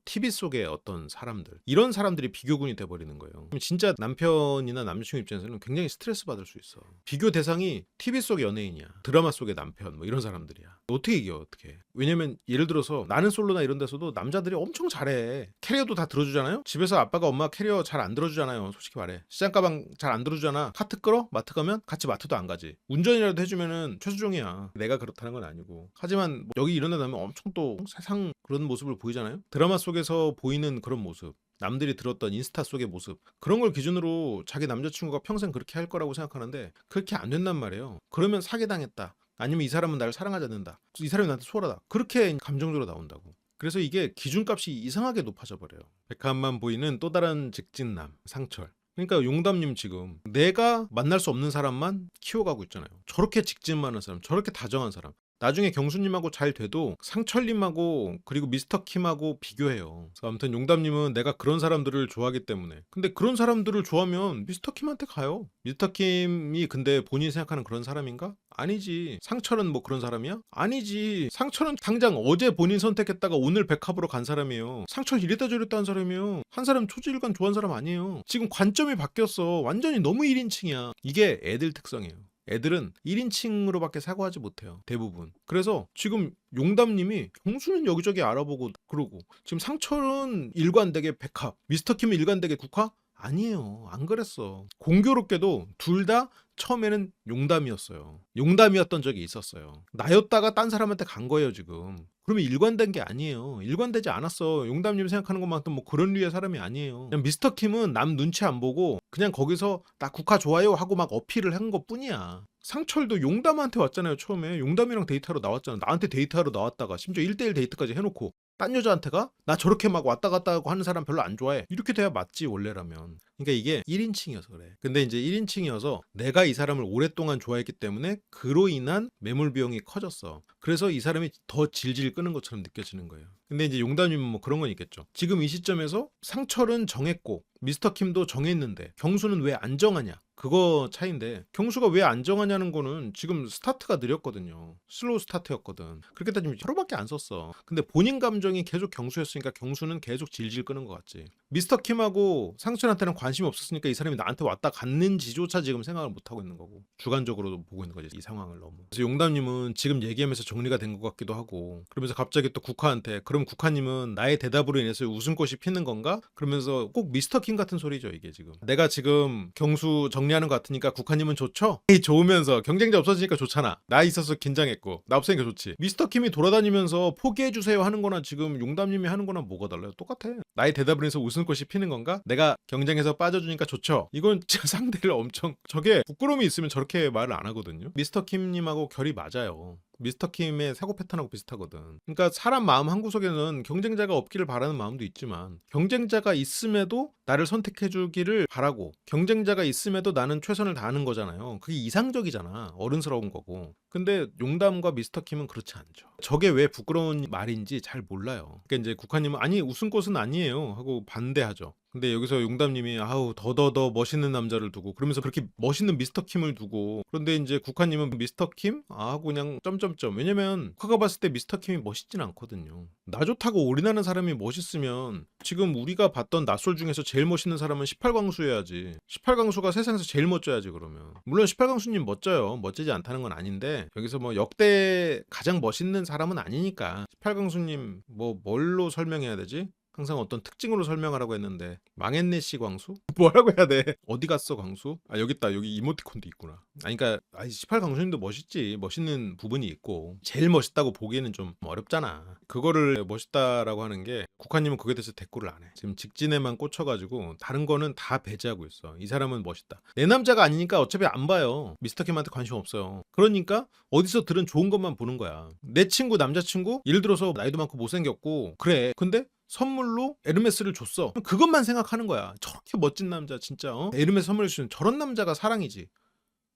TV 속의 어떤 사람들, 이런 사람들이 비교군이 돼버리는 거예요. 그럼 진짜 남편이나 남자친구 입장에서는 굉장히 스트레스 받을 수 있어. 비교 대상이 TV 속 연예인이야, 드라마 속의 남편, 뭐 이런 사람들이야. 어떻게 이겨? 어떻게? 왜냐면 예를 들어서 나는 솔로나 이런 데서도 남자들이 엄청 잘해. 캐리어도 다 들어주잖아요. 집에서 아빠가 엄마 캐리어 잘 안 들어주잖아요. 솔직히 말해. 시장 가방 잘 안 들어주잖아. 카트 끌어? 마트 가면 같이 마트도 안 가지. 운전이라도 해주면은 최수종이야. 내가 그렇다는 건 아니고. 하지만 뭐 여기 이런 데 가면 엄청 또 세상 그런 모습을 보이잖아요. 드라마 속에서 보이는 그런 모습, 남들이 들었던 인스타 속의 모습, 그런 걸 기준으로 자기 남자친구가 평생 그렇게 할 거라고 생각하는데 그렇게 안 된단 말이에요. 그러면 사기당했다, 아니면 이 사람은 나를 사랑하지 않는다, 이 사람이 나한테 소홀하다, 그렇게 감정적으로 나온다고. 그래서 이게 기준값이 이상하게 높아져 버려요. 백합만 보이는 또 다른 직진남 상철. 그러니까 용담님 지금 내가 만날 수 없는 사람만 키워가고 있잖아요. 저렇게 직진 많은 사람, 저렇게 다정한 사람. 나중에 경수님하고 잘 돼도 상철님하고 그리고 미스터킴하고 비교해요. 그래서 아무튼 용담님은 내가 그런 사람들을 좋아하기 때문에. 근데 그런 사람들을 좋아하면 미스터킴한테 가요. 미스터킴이 근데 본인이 생각하는 그런 사람인가? 아니지. 상철은 뭐 그런 사람이야? 아니지. 상철은 당장 어제 본인 선택했다가 오늘 백합으로 간 사람이에요. 상철 이랬다 저랬다 한 사람이에요. 한 사람 초지일관 좋아하는 사람 아니에요. 지금 관점이 바뀌었어. 완전히 너무 1인칭이야. 이게 애들 특성이에요. 애들은 1인칭으로밖에 사고하지 못해요. 대부분. 그래서 지금 용담님이 경수는 여기저기 알아보고 그러고, 지금 상철은 일관되게 백합, 미스터킴은 일관되게 국화? 아니에요. 안 그랬어. 공교롭게도 둘 다 처음에는 용담이었어요. 용담이었던 적이 있었어요. 나였다가 딴 사람한테 간 거예요 지금. 그러면 일관된 게 아니에요. 일관되지 않았어. 용담님 생각하는 것만큼 뭐 그런 류의 사람이 아니에요. 그냥 미스터킴은 남 눈치 안 보고 그냥 거기서 나 국화 좋아요 하고 막 어필을 한 것 뿐이야. 상철도 용담한테 왔잖아요. 처음에 용담이랑 데이트하러 나왔잖아. 나한테 데이트하러 나왔다가 심지어 1대1 데이트까지 해놓고 딴 여자한테가 나 저렇게 막 왔다 갔다 하고 하는 사람 별로 안 좋아해. 이렇게 돼야 맞지 원래라면. 그러니까 이게 1인칭이어서 그래. 근데 이제 1인칭이어서 내가 이 사람을 오랫동안 좋아했기 때문에 그로 인한 매몰 비용이 커졌어. 그래서 이 사람이 더 질질 끄는 것처럼 느껴지는 거예요. 근데 이제 용담님은 뭐 그런 건 있겠죠. 지금 이 시점에서 상철은 정했고 미스터킴도 정했는데 경수는 왜 안 정하냐? 그거 차이인데, 경수가 왜 안 정하냐는 거는 지금 스타트가 느렸거든요. 슬로우 스타트였거든. 그렇게 따지면 하루밖에 안 썼어. 근데 본인 감정이 계속 경수였으니까 경수는 계속 질질 끄는 것 같지. 미스터킴하고 상철한테는 관심이 없었으니까 이 사람이 나한테 왔다 갔는지조차 지금 생각을 못하고 있는 거고, 주관적으로도 보고 있는 거지, 이 상황을 너무. 그래서 용담님은 지금 얘기하면서 정리가 된 것 같기도 하고, 그러면서 갑자기 또 국화한테 그럼 국화님은 나의 대답으로 인해서 웃음꽃이 피는 건가? 그러면서 꼭 미스터킴 같은 소리죠 이게 지금. 내가 지금 경수 정리하는 것 같으니까 국화님은 좋죠? 좋으면서 경쟁자 없어지니까 좋잖아. 나 있어서 긴장했고 나 없으니까 좋지. 미스터킴이 돌아다니면서 포기해주세요 하는 거나 지금 용담님이 하는 거나 뭐가 달라요? 똑같아. 나의 대답을 해서 웃음꽃이 피는 건가? 내가 경쟁에서 빠져주니까 좋죠? 이건 진짜 상대를 엄청, 저게 부끄러움이 있으면 저렇게 말을 안 하거든요. 미스터킴님하고 결이 맞아요. 미스터킴의 사고 패턴하고 비슷하거든. 그러니까 사람 마음 한구석에는 경쟁자가 없기를 바라는 마음도 있지만, 경쟁자가 있음에도 나를 선택해주기를 바라고, 경쟁자가 있음에도 나는 최선을 다하는 거잖아요. 그게 이상적이잖아. 어른스러운 거고. 근데 용담과 미스터킴은 그렇지 않죠. 저게 왜 부끄러운 말인지 잘 몰라요. 그러니까 이제 국화님은 아니 웃음꽃은 아니에요 하고 반대하죠. 근데 여기서 용담님이 아우 더더더 멋있는 남자를 두고, 그러면서 그렇게 멋있는 미스터킴을 두고, 그런데 이제 국화님은 미스터킴? 아 하고 그냥 점점점. 왜냐면 국화가 봤을 때 미스터킴이 멋있진 않거든요. 나 좋다고 올인하는 사람이 멋있으면 지금 우리가 봤던 낯솔 중에서 제일 멋있는 사람은 18강수여야지. 18강수가 세상에서 제일 멋져야지. 그러면 물론 18강수님 멋져요. 멋지지 않다는 건 아닌데, 여기서 뭐 역대 가장 멋있는 사람은 아니니까 18강수님 뭐 뭘로 설명해야 되지? 항상 어떤 특징으로 설명하라고 했는데 망했네 씨 광수? 뭐라고 해야 돼? 어디 갔어 광수? 아 여기 있다. 여기 이모티콘도 있구나. 아니 그러니까 18강수님도 멋있지. 멋있는 부분이 있고 제일 멋있다고 보기에는 좀 어렵잖아. 그거를 멋있다라고 하는 게, 국화님은 그거에 대해서 대꾸를 안 해. 지금 직진에만 꽂혀가지고 다른 거는 다 배제하고 있어. 이 사람은 멋있다. 내 남자가 아니니까 어차피 안 봐요. 미스터킴한테 관심 없어요. 그러니까 어디서 들은 좋은 것만 보는 거야. 내 친구 남자친구 예를 들어서 나이도 많고 못생겼고 그래. 근데 선물로 에르메스를 줬어. 그것만 생각하는 거야. 저렇게 멋진 남자 진짜 에르메스 선물을 주는 저런 남자가 사랑이지.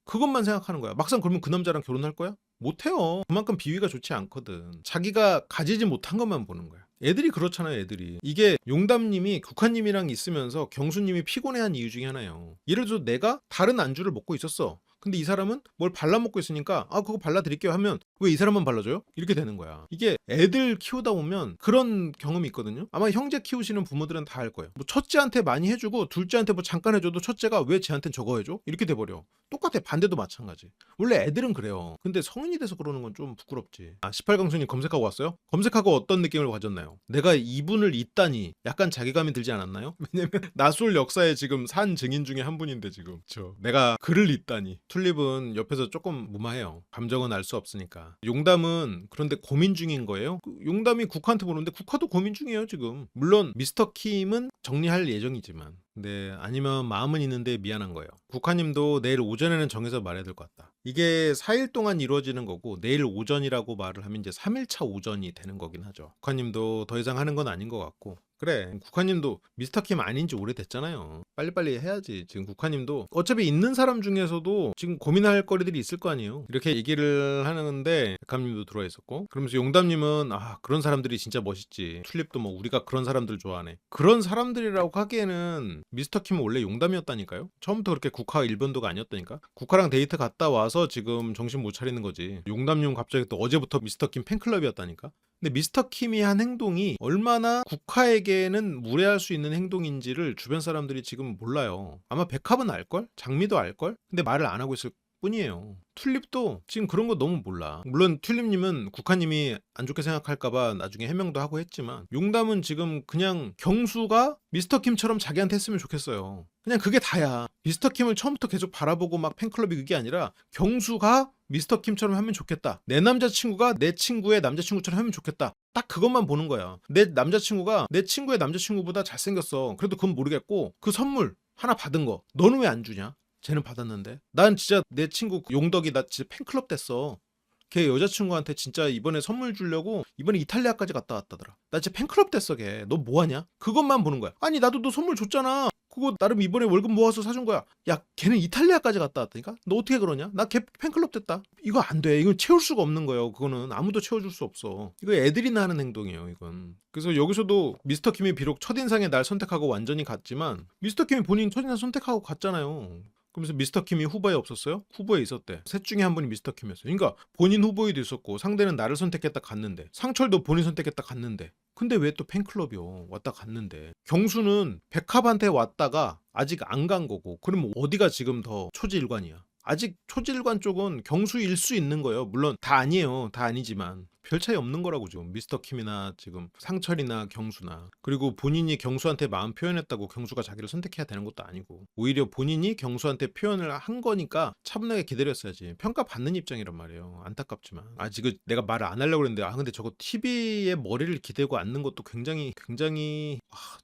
그것만 생각하는 거야. 막상 그러면 그 남자랑 결혼할 거야? 못해요. 그만큼 비위가 좋지 않거든. 자기가 가지지 못한 것만 보는 거야. 애들이 그렇잖아요, 애들이. 이게 용담님이 국화님이랑 있으면서 경수님이 피곤해한 이유 중에 하나예요. 예를 들어 내가 다른 안주를 먹고 있었어. 근데 이 사람은 뭘 발라먹고 있으니까 그거 발라드릴게요 하면 왜 이 사람만 발라줘요? 이렇게 되는 거야. 이게 애들 키우다 보면 그런 경험이 있거든요. 아마 형제 키우시는 부모들은 다 알 거예요. 뭐 첫째한테 많이 해주고 둘째한테 뭐 잠깐 해줘도 첫째가 왜 쟤한텐 저거 해줘? 이렇게 돼버려. 똑같아. 반대도 마찬가지. 원래 애들은 그래요. 근데 성인이 돼서 그러는 건 좀 부끄럽지. 18강수님 검색하고 왔어요? 검색하고 어떤 느낌을 가졌나요? 내가 이분을 잇다니 약간 자괴감이 들지 않았나요? 왜냐면 나술 역사에 지금 산 증인 중에 한 분인데 지금 내가 그를 잇다니. 툴립은 옆에서 조금 무마해요. 감정은 알 수 없으니까. 용담은 그런데 고민 중인 거예요. 용담이 국화한테 물었는데 국화도 고민 중이에요 지금. 물론 미스터 킴은 정리할 예정이지만 네, 아니면 마음은 있는데 미안한 거예요. 국화님도 내일 오전에는 정해서 말해야 될 것 같다. 이게 4일 동안 이루어지는 거고 내일 오전이라고 말을 하면 이제 3일차 오전이 되는 거긴 하죠. 국화님도 더 이상 하는 건 아닌 것 같고 그래 국화님도 미스터킴 아닌 지 오래됐잖아요. 빨리빨리 해야지. 지금 국화님도 어차피 있는 사람 중에서도 지금 고민할 거리들이 있을 거 아니에요. 이렇게 얘기를 하는데 백함님도 들어와 있었고 그러면서 용담님은 그런 사람들이 진짜 멋있지. 튤립도 뭐 우리가 그런 사람들 좋아하네. 그런 사람들이라고 하기에는 미스터킴은 원래 용담이었다니까요. 처음부터 그렇게 국화 일변도가 아니었다니까. 국화랑 데이트 갔다 와서 지금 정신 못 차리는 거지. 용담님 갑자기 또 어제부터 미스터킴 팬클럽이었다니까. 근데 미스터 킴이 한 행동이 얼마나 국화에게는 무례할 수 있는 행동인지를 주변 사람들이 지금 몰라요. 아마 백합은 알걸? 장미도 알걸? 근데 말을 안 하고 있을 뿐이에요. 튤립도 지금 그런 거 너무 몰라. 물론 튤립님은 국화님이 안 좋게 생각할까봐 나중에 해명도 하고 했지만 용담은 지금 그냥 경수가 미스터 킴처럼 자기한테 했으면 좋겠어요. 그냥 그게 다야. 미스터 킴을 처음부터 계속 바라보고 막 팬클럽이 그게 아니라 경수가 미스터 킴처럼 하면 좋겠다. 내 남자친구가 내 친구의 남자친구처럼 하면 좋겠다. 딱 그것만 보는 거야. 내 남자친구가 내 친구의 남자친구보다 잘생겼어. 그래도 그건 모르겠고 그 선물 하나 받은 거 너는 왜 안 주냐? 쟤는 받았는데. 난 진짜 내 친구 용덕이 나 진짜 팬클럽 됐어. 걔 여자친구한테 진짜 이번에 선물 주려고 이번에 이탈리아까지 갔다 왔다더라. 나 진짜 팬클럽 됐어 걔. 너 뭐하냐? 그것만 보는 거야. 아니 나도 너 선물 줬잖아. 그거 나름 이번에 월급 모아서 사준 거야. 야 걔는 이탈리아까지 갔다 왔다니까? 너 어떻게 그러냐? 나 걔 팬클럽 됐다. 이거 안 돼. 이건 채울 수가 없는 거예요. 그거는 아무도 채워줄 수 없어. 이거 애들이나 하는 행동이에요 이건. 그래서 여기서도 미스터 킴이 비록 첫인상에 날 선택하고 완전히 갔지만 미스터 킴이 본인 첫인상 선택하고 갔잖아요. 그러면서 미스터 킴이 후보에 없었어요? 후보에 있었대. 셋 중에 한 분이 미스터 킴이었어요. 그러니까 본인 후보에도 있었고 상대는 나를 선택했다 갔는데 상철도 본인 선택했다 갔는데 근데 왜 또 팬클럽이요? 왔다 갔는데 경수는 백합한테 왔다가 아직 안 간 거고 그럼 어디가 지금 더 초지일관이야? 아직 초지일관 쪽은 경수일 수 있는 거예요. 물론 다 아니에요. 다 아니지만 별 차이 없는 거라고 지금 미스터 킴이나 지금 상철이나 경수나 그리고 본인이 경수한테 마음 표현했다고 경수가 자기를 선택해야 되는 것도 아니고 오히려 본인이 경수한테 표현을 한 거니까 차분하게 기다렸어야지. 평가받는 입장이란 말이에요. 안타깝지만 지금 내가 말을 안 하려고 그랬는데 근데 저거 TV에 머리를 기대고 앉는 것도 굉장히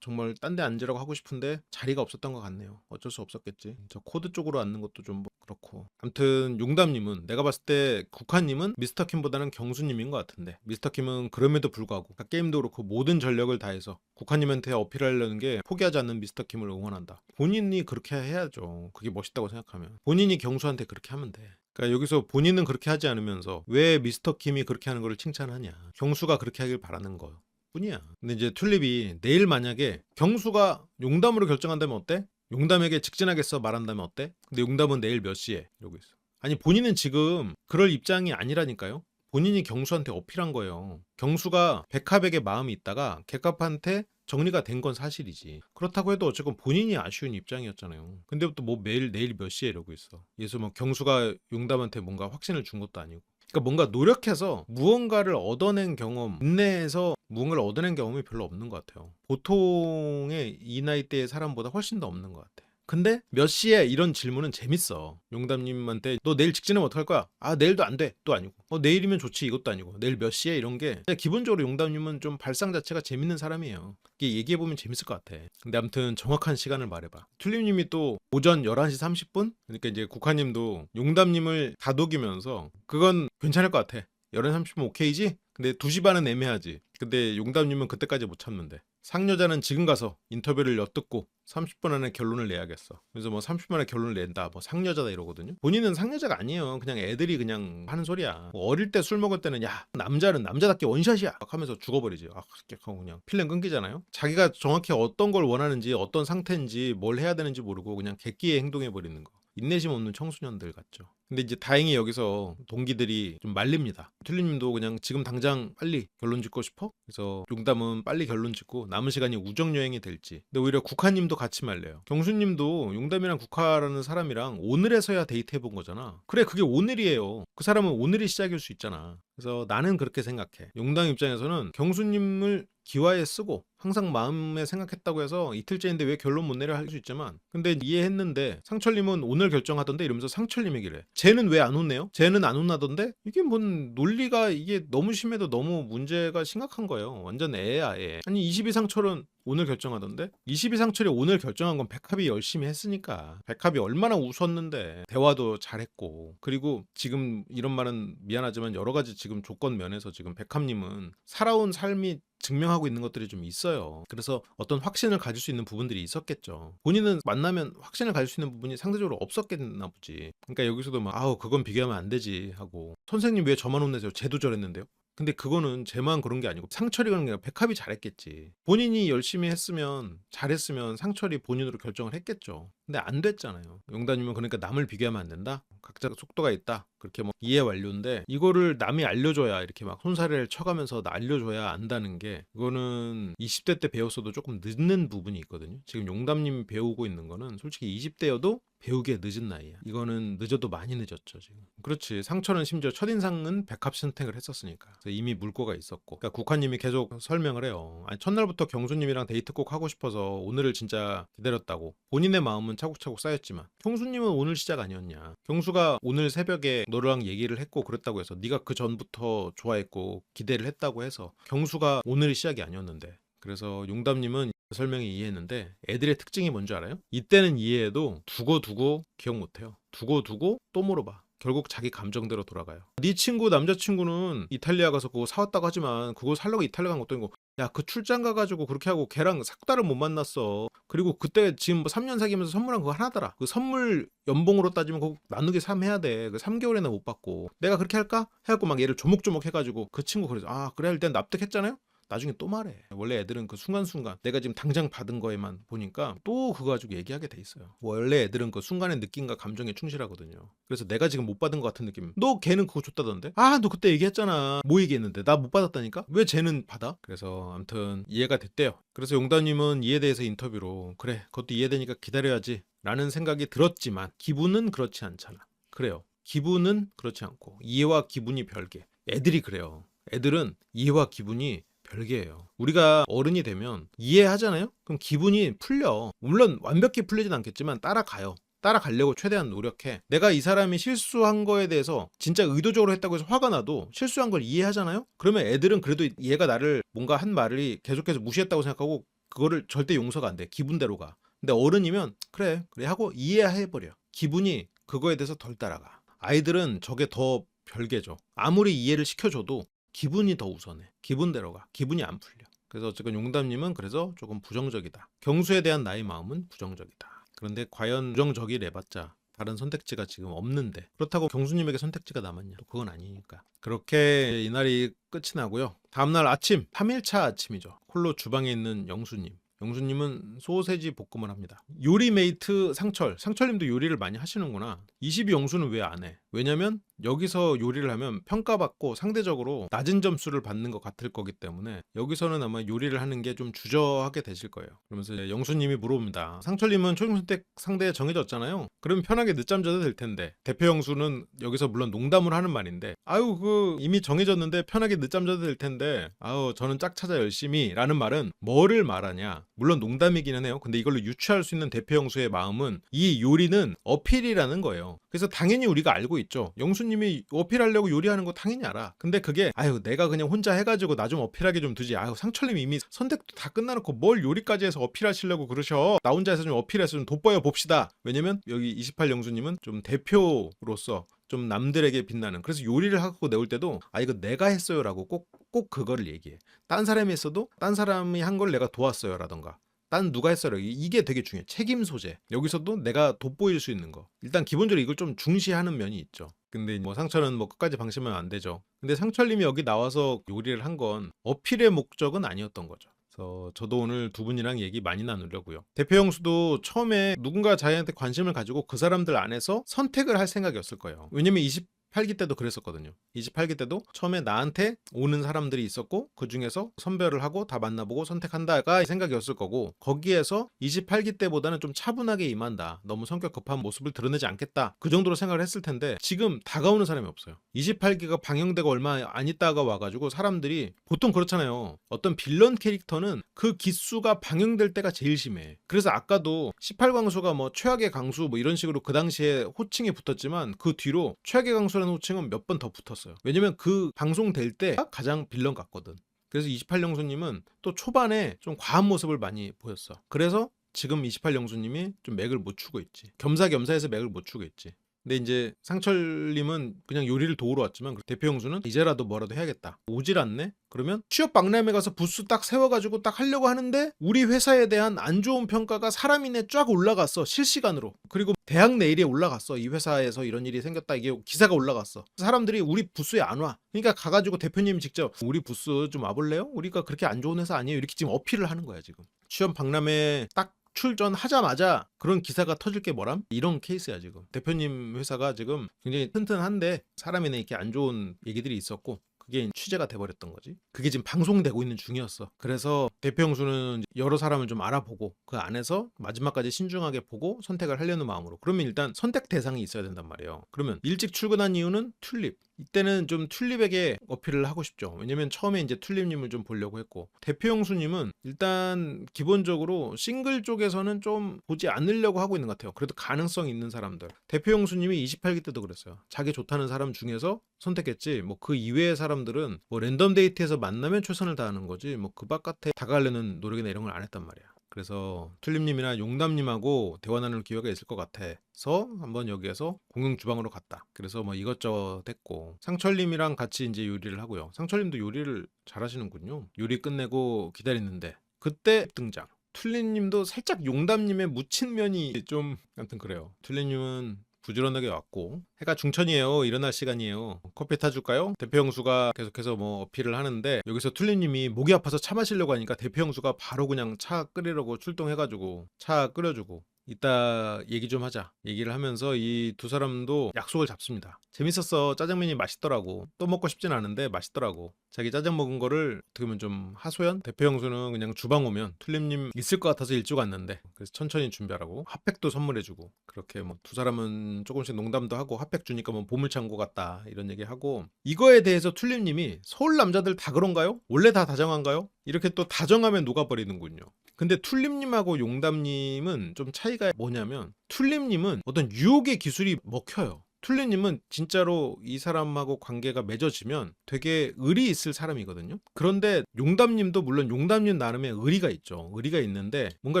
정말 딴 데 앉으라고 하고 싶은데 자리가 없었던 것 같네요. 어쩔 수 없었겠지. 저 코드 쪽으로 앉는 것도 좀 그렇고 아무튼 용담님은 내가 봤을 때 국화님은 미스터 킴보다는 경수님인 것 같은데 미스터 킴은 그럼에도 불구하고 게임도 그렇고 모든 전력을 다해서 국화님한테 어필하려는 게 포기하지 않는 미스터 킴을 응원한다. 본인이 그렇게 해야죠. 그게 멋있다고 생각하면 본인이 경수한테 그렇게 하면 돼. 그러니까 여기서 본인은 그렇게 하지 않으면서 왜 미스터 킴이 그렇게 하는 걸 칭찬하냐. 경수가 그렇게 하길 바라는 거 뿐이야. 근데 이제 튤립이 내일 만약에 경수가 용담으로 결정한다면 어때? 용담에게 직진하겠어 말한다면 어때? 근데 용담은 내일 몇 시에? 이러고 있어. 아니 본인은 지금 그럴 입장이 아니라니까요. 본인이 경수한테 어필한 거예요. 경수가 백합에게 마음이 있다가 객합한테 정리가 된 건 사실이지. 그렇다고 해도 어쨌건 본인이 아쉬운 입장이었잖아요. 근데 또 뭐 매일 내일 몇 시에 이러고 있어. 그래서 뭐 경수가 용담한테 뭔가 확신을 준 것도 아니고. 그러니까 뭔가 노력해서 무언가를 얻어낸 경험, 인내해서 무언가를 얻어낸 경험이 별로 없는 것 같아요. 보통의 이 나이대의 사람보다 훨씬 더 없는 것 같아. 근데 몇 시에 이런 질문은 재밌어. 용담님한테 너 내일 직진하면 어떡할 거야? 내일도 안 돼. 또 아니고. 내일이면 좋지. 이것도 아니고. 내일 몇 시에? 이런 게 기본적으로 용담님은 좀 발상 자체가 재밌는 사람이에요. 이게 얘기해보면 재밌을 것 같아. 근데 아무튼 정확한 시간을 말해봐. 튤립님이 또 오전 11시 30분? 그러니까 이제 국화님도 용담님을 다독이면서 그건 괜찮을 것 같아. 11시 30분 오케이지? 근데 2시 반은 애매하지. 근데 용담님은 그때까지 못 참는데. 상여자는 지금 가서 인터뷰를 엿듣고 30분 안에 결론을 내야겠어. 그래서 뭐 30분 안에 결론을 낸다. 뭐 상여자다 이러거든요. 본인은 상여자가 아니에요. 그냥 애들이 그냥 하는 소리야. 뭐 어릴 때 술 먹을 때는 야 남자는 남자답게 원샷이야 막 하면서 죽어버리지. 아 하고 그냥 필름 끊기잖아요. 자기가 정확히 어떤 걸 원하는지 어떤 상태인지 뭘 해야 되는지 모르고 그냥 객기에 행동해 버리는 거. 인내심 없는 청소년들 같죠. 근데 이제 다행히 여기서 동기들이 좀 말립니다. 튤립님도 그냥 지금 당장 빨리 결론 짓고 싶어? 그래서 용담은 빨리 결론 짓고 남은 시간이 우정여행이 될지. 근데 오히려 국화님도 같이 말려요. 경수님도 용담이랑 국화라는 사람이랑 오늘에서야 데이트해본 거잖아. 그래 그게 오늘이에요. 그 사람은 오늘이 시작일 수 있잖아. 그래서 나는 그렇게 생각해. 용담 입장에서는 경수님을 기와에 쓰고 항상 마음에 생각했다고 해서 이틀째인데 왜 결론 못 내려 할 수 있지만 근데 이해했는데 상철님은 오늘 결정하던데 이러면서 상철님 얘기를 해. 쟤는 왜 안 혼내요? 쟤는 안 혼나던데? 이게 뭔 논리가 이게 너무 심해도 너무 문제가 심각한 거예요. 완전 애야 애. 아니 22상철은 오늘 결정하던데? 22상철이 오늘 결정한 건 백합이 열심히 했으니까. 백합이 얼마나 웃었는데 대화도 잘했고 그리고 지금 이런 말은 미안하지만 여러 가지 지금 조건 면에서 지금 백합님은 살아온 삶이 증명하고 있는 것들이 좀 있어요. 그래서 어떤 확신을 가질 수 있는 부분들이 있었겠죠. 본인은 만나면 확신을 가질 수 있는 부분이 상대적으로 없었겠나 보지. 그러니까 여기서도 막 아우 그건 비교하면 안 되지 하고 선생님 왜 저만 혼내세요? 쟤도 저랬는데요. 근데 그거는 쟤만 그런 게 아니고 상철이 그런 게 아니라 백합이 잘했겠지. 본인이 열심히 했으면 잘했으면 상철이 본인으로 결정을 했겠죠. 근데 안 됐잖아요. 용다님은 그러니까 남을 비교하면 안 된다. 각자 속도가 있다. 그렇게 뭐 이해 완료인데 이거를 남이 알려줘야 이렇게 막 손사래를 쳐가면서 알려줘야 안다는 게 이거는 20대 때 배웠어도 조금 늦는 부분이 있거든요. 지금 용담님 배우고 있는 거는 솔직히 20대여도 배우기에 늦은 나이야. 이거는 늦어도 많이 늦었죠 지금. 그렇지. 상철은 심지어 첫인상은 백합 선택을 했었으니까. 그래서 이미 물꼬가 있었고. 그러니까 국화님이 계속 설명을 해요. 아니 첫날부터 경수님이랑 데이트 꼭 하고 싶어서 오늘을 진짜 기다렸다고. 본인의 마음은 차곡차곡 쌓였지만 경수님은 오늘 시작 아니었냐. 경수가 오늘 새벽에 너랑 얘기를 했고 그랬다고 해서 네가 그 전부터 좋아했고 기대를 했다고 해서 경수가 오늘이 시작이 아니었는데. 그래서 용담님은 설명이 이해했는데 애들의 특징이 뭔지 알아요? 이때는 이해해도 두고 기억 못해요. 두고 또 물어봐. 결국 자기 감정대로 돌아가요. 네 친구 남자친구는 이탈리아 가서 그거 사왔다고 하지만 그거 살려고 이탈리아 간 것도 아니고 야 그 출장 가가지고 그렇게 하고 걔랑 삭달을 못 만났어. 그리고 그때 지금 뭐 3년 사귀면서 선물한 그거 하나더라. 그 선물 연봉으로 따지면 그거 나누기 3 해야 돼. 그 3개월이나 못 받고 내가 그렇게 할까? 해갖고 막 얘를 조목조목 해가지고 그 친구 그래서 아 그래 일단 납득했잖아요. 나중에 또 말해. 원래 애들은 그 순간순간 내가 지금 당장 받은 거에만 보니까 또 그거 가지고 얘기하게 돼 있어요. 원래 애들은 그 순간의 느낌과 감정에 충실하거든요. 그래서 내가 지금 못 받은 것 같은 느낌. 너 걔는 그거 줬다던데? 아 너 그때 얘기했잖아. 뭐 얘기했는데 나 못 받았다니까? 왜 쟤는 받아? 그래서 아무튼 이해가 됐대요. 그래서 용다님은 이에 대해서 인터뷰로 그래 그것도 이해되니까 기다려야지 라는 생각이 들었지만 기분은 그렇지 않잖아. 그래요. 기분은 그렇지 않고 이해와 기분이 별개. 애들이 그래요. 애들은 이해와 기분이 별개예요. 우리가 어른이 되면 이해하잖아요? 그럼 기분이 풀려. 물론 완벽히 풀리진 않겠지만 따라가요. 따라가려고 최대한 노력해. 내가 이 사람이 실수한 거에 대해서 진짜 의도적으로 했다고 해서 화가 나도 실수한 걸 이해하잖아요? 그러면 애들은 그래도 얘가 나를 뭔가 한 말을 계속해서 무시했다고 생각하고 그거를 절대 용서가 안 돼. 기분대로 가. 근데 어른이면 그래 하고 이해해버려. 기분이 그거에 대해서 덜 따라가. 아이들은 저게 더 별개죠. 아무리 이해를 시켜줘도 기분이 더 우선해. 기분대로 가. 기분이 안 풀려. 그래서 어쨌든 용담님은 그래서 조금 부정적이다. 경수에 대한 나의 마음은 부정적이다. 그런데 과연 부정적이래봤자 다른 선택지가 지금 없는데 그렇다고 경수님에게 선택지가 남았냐? 그건 아니니까. 그렇게 이날이 끝이 나고요. 다음날 아침 3일차 아침이죠. 홀로 주방에 있는 영수님. 영수님은 소세지 볶음을 합니다. 요리 메이트 상철님도 요리를 많이 하시는구나. 22영수는 왜 안 해? 왜냐면 여기서 요리를 하면 평가받고 상대적으로 낮은 점수를 받는 것 같을 거기 때문에 여기서는 아마 요리를 하는 게 좀 주저하게 되실 거예요. 그러면서 이제 영수님이 물어봅니다. 상철님은 초중 선택 상대 정해졌잖아요. 그러면 편하게 늦잠 자도 될 텐데 대표 영수는 여기서 물론 농담을 하는 말인데 아유 그 이미 정해졌는데 편하게 늦잠 자도 될 텐데 아유 저는 짝 찾아 열심히 라는 말은 뭐를 말하냐. 물론 농담이기는 해요. 근데 이걸로 유추할 수 있는 대표 영수의 마음은 이 요리는 어필이라는 거예요. 그래서 당연히 우리가 알고 있죠. 영수님이 어필하려고 요리하는 거 당연히 알아. 근데 그게 아유 내가 그냥 혼자 해가지고 나 좀 어필하게 좀 두지. 아유 상철님 이미 선택도 다 끝나놓고 뭘 요리까지 해서 어필하시려고 그러셔. 나 혼자 해서 좀 어필해서 좀 돋보여 봅시다. 왜냐면 여기 28 영수님은 좀 대표로서 좀 남들에게 빛나는 그래서 요리를 하고 내올 때도 아 이거 내가 했어요 라고 꼭 꼭 그거를 얘기해. 딴 사람이 했어도 딴 사람이 한 걸 내가 도왔어요 라던가 딴 누가 했어요. 이게 되게 중요해. 책임 소재. 여기서도 내가 돋보일 수 있는 거. 일단 기본적으로 이걸 좀 중시하는 면이 있죠. 근데 뭐 상철은 뭐 끝까지 방심하면 안 되죠. 근데 상철님이 여기 나와서 요리를 한 건 어필의 목적은 아니었던 거죠. 그래서 저도 오늘 두 분이랑 얘기 많이 나누려고요. 대표 형수도 처음에 누군가 자기한테 관심을 가지고 그 사람들 안에서 선택을 할 생각이었을 거예요. 왜냐면 28기 때도 그랬었거든요. 28기 때도 처음에 나한테 오는 사람들이 있었고 그 중에서 선별을 하고 다 만나보고 선택한다가 생각이었을 거고 거기에서 28기 때보다는 좀 차분하게 임한다. 너무 성격 급한 모습을 드러내지 않겠다. 그 정도로 생각을 했을 텐데 지금 다가오는 사람이 없어요. 28기가 방영되고 얼마 안 있다가 와가지고 사람들이 보통 그렇잖아요. 어떤 빌런 캐릭터는 그 기수가 방영될 때가 제일 심해. 그래서 아까도 18광수가 뭐 최악의 강수 뭐 이런 식으로 그 당시에 호칭이 붙었지만 그 뒤로 최악의 강수라는 호칭은 몇 번 더 붙었어요. 왜냐면 그 방송될 때 가장 빌런 같거든. 그래서 28영수님은 또 초반에 좀 과한 모습을 많이 보였어. 그래서 지금 28영수님이 좀 맥을 못 추고 있지. 겸사겸사해서 맥을 못 추고 있지. 근데 이제 상철님은 그냥 요리를 도우러 왔지만 대표 형수는 이제라도 뭐라도 해야겠다. 오질 않네? 그러면 취업 박람회 가서 부스 딱 세워가지고 딱 하려고 하는데 우리 회사에 대한 안 좋은 평가가 사람인에 쫙 올라갔어. 실시간으로. 그리고 대학 내일에 올라갔어. 이 회사에서 이런 일이 생겼다. 이게 기사가 올라갔어. 사람들이 우리 부스에 안 와. 그러니까 가가지고 대표님이 직접 우리 부스 좀 와볼래요? 우리가 그렇게 안 좋은 회사 아니에요. 이렇게 지금 어필을 하는 거야 지금. 취업 박람회 딱 출전하자마자 그런 기사가 터질 게 뭐람? 이런 케이스야 지금. 대표님 회사가 지금 굉장히 튼튼한데 사람이네 이렇게 안 좋은 얘기들이 있었고 그게 취재가 돼버렸던 거지. 그게 지금 방송되고 있는 중이었어. 그래서 대표 형수는 여러 사람을 좀 알아보고 그 안에서 마지막까지 신중하게 보고 선택을 하려는 마음으로. 그러면 일단 선택 대상이 있어야 된단 말이에요. 그러면 일찍 출근한 이유는 튤립. 이때는 좀 튤립에게 어필을 하고 싶죠. 왜냐면 처음에 이제 튤립님을 좀 보려고 했고 대표 형수님은 일단 기본적으로 싱글 쪽에서는 좀 보지 않으려고 하고 있는 것 같아요. 그래도 가능성 있는 사람들. 대표 형수님이 28기 때도 그랬어요. 자기 좋다는 사람 중에서 선택했지 뭐 그 이외의 사람들은 뭐 랜덤 데이트에서 만나면 최선을 다하는 거지 뭐 그 바깥에 다가가려는 노력이나 이런 걸 안 했단 말이야. 그래서 튤립님이나 용담님하고 대화 나눌 기회가 있을 것 같아서 한번 여기에서 공용 주방으로 갔다. 그래서 뭐 이것저것 했고 상철님이랑 같이 이제 요리를 하고요. 상철님도 요리를 잘하시는군요. 요리 끝내고 기다리는데 그때 등장. 튤립님도 살짝 용담님의 묻힌 면이 좀 아무튼 그래요. 튤립님은 부지런하게 왔고 해가 중천이에요. 일어날 시간이에요. 커피 타줄까요? 대표 형수가 계속해서 뭐 어필을 하는데 여기서 툴리님이 목이 아파서 차 마시려고 하니까 대표 형수가 바로 그냥 차 끓이려고 출동해가지고 차 끓여주고 이따 얘기 좀 하자. 얘기를 하면서 이 두 사람도 약속을 잡습니다. 재밌었어. 짜장면이 맛있더라고. 또 먹고 싶진 않은데 맛있더라고. 자기 짜장 먹은 거를 어떻게 보면 좀 하소연? 대표 형수는 그냥 주방 오면 툴림님 있을 것 같아서 일찍 왔는데 그래서 천천히 준비하라고 핫팩도 선물해주고 그렇게 뭐 두 사람은 조금씩 농담도 하고 핫팩 주니까 뭐 보물창고 같다 이런 얘기하고 이거에 대해서 툴림님이 서울 남자들 다 그런가요? 원래 다 다정한가요? 이렇게 또 다정하면 녹아버리는군요. 근데 툴림님하고 용담님은 좀 차이가 뭐냐면 툴림님은 어떤 유혹의 기술이 먹혀요. 툴리님은 진짜로 이 사람하고 관계가 맺어지면 되게 의리 있을 사람이거든요. 그런데 용담님도 물론 용담님 나름의 의리가 있죠. 의리가 있는데 뭔가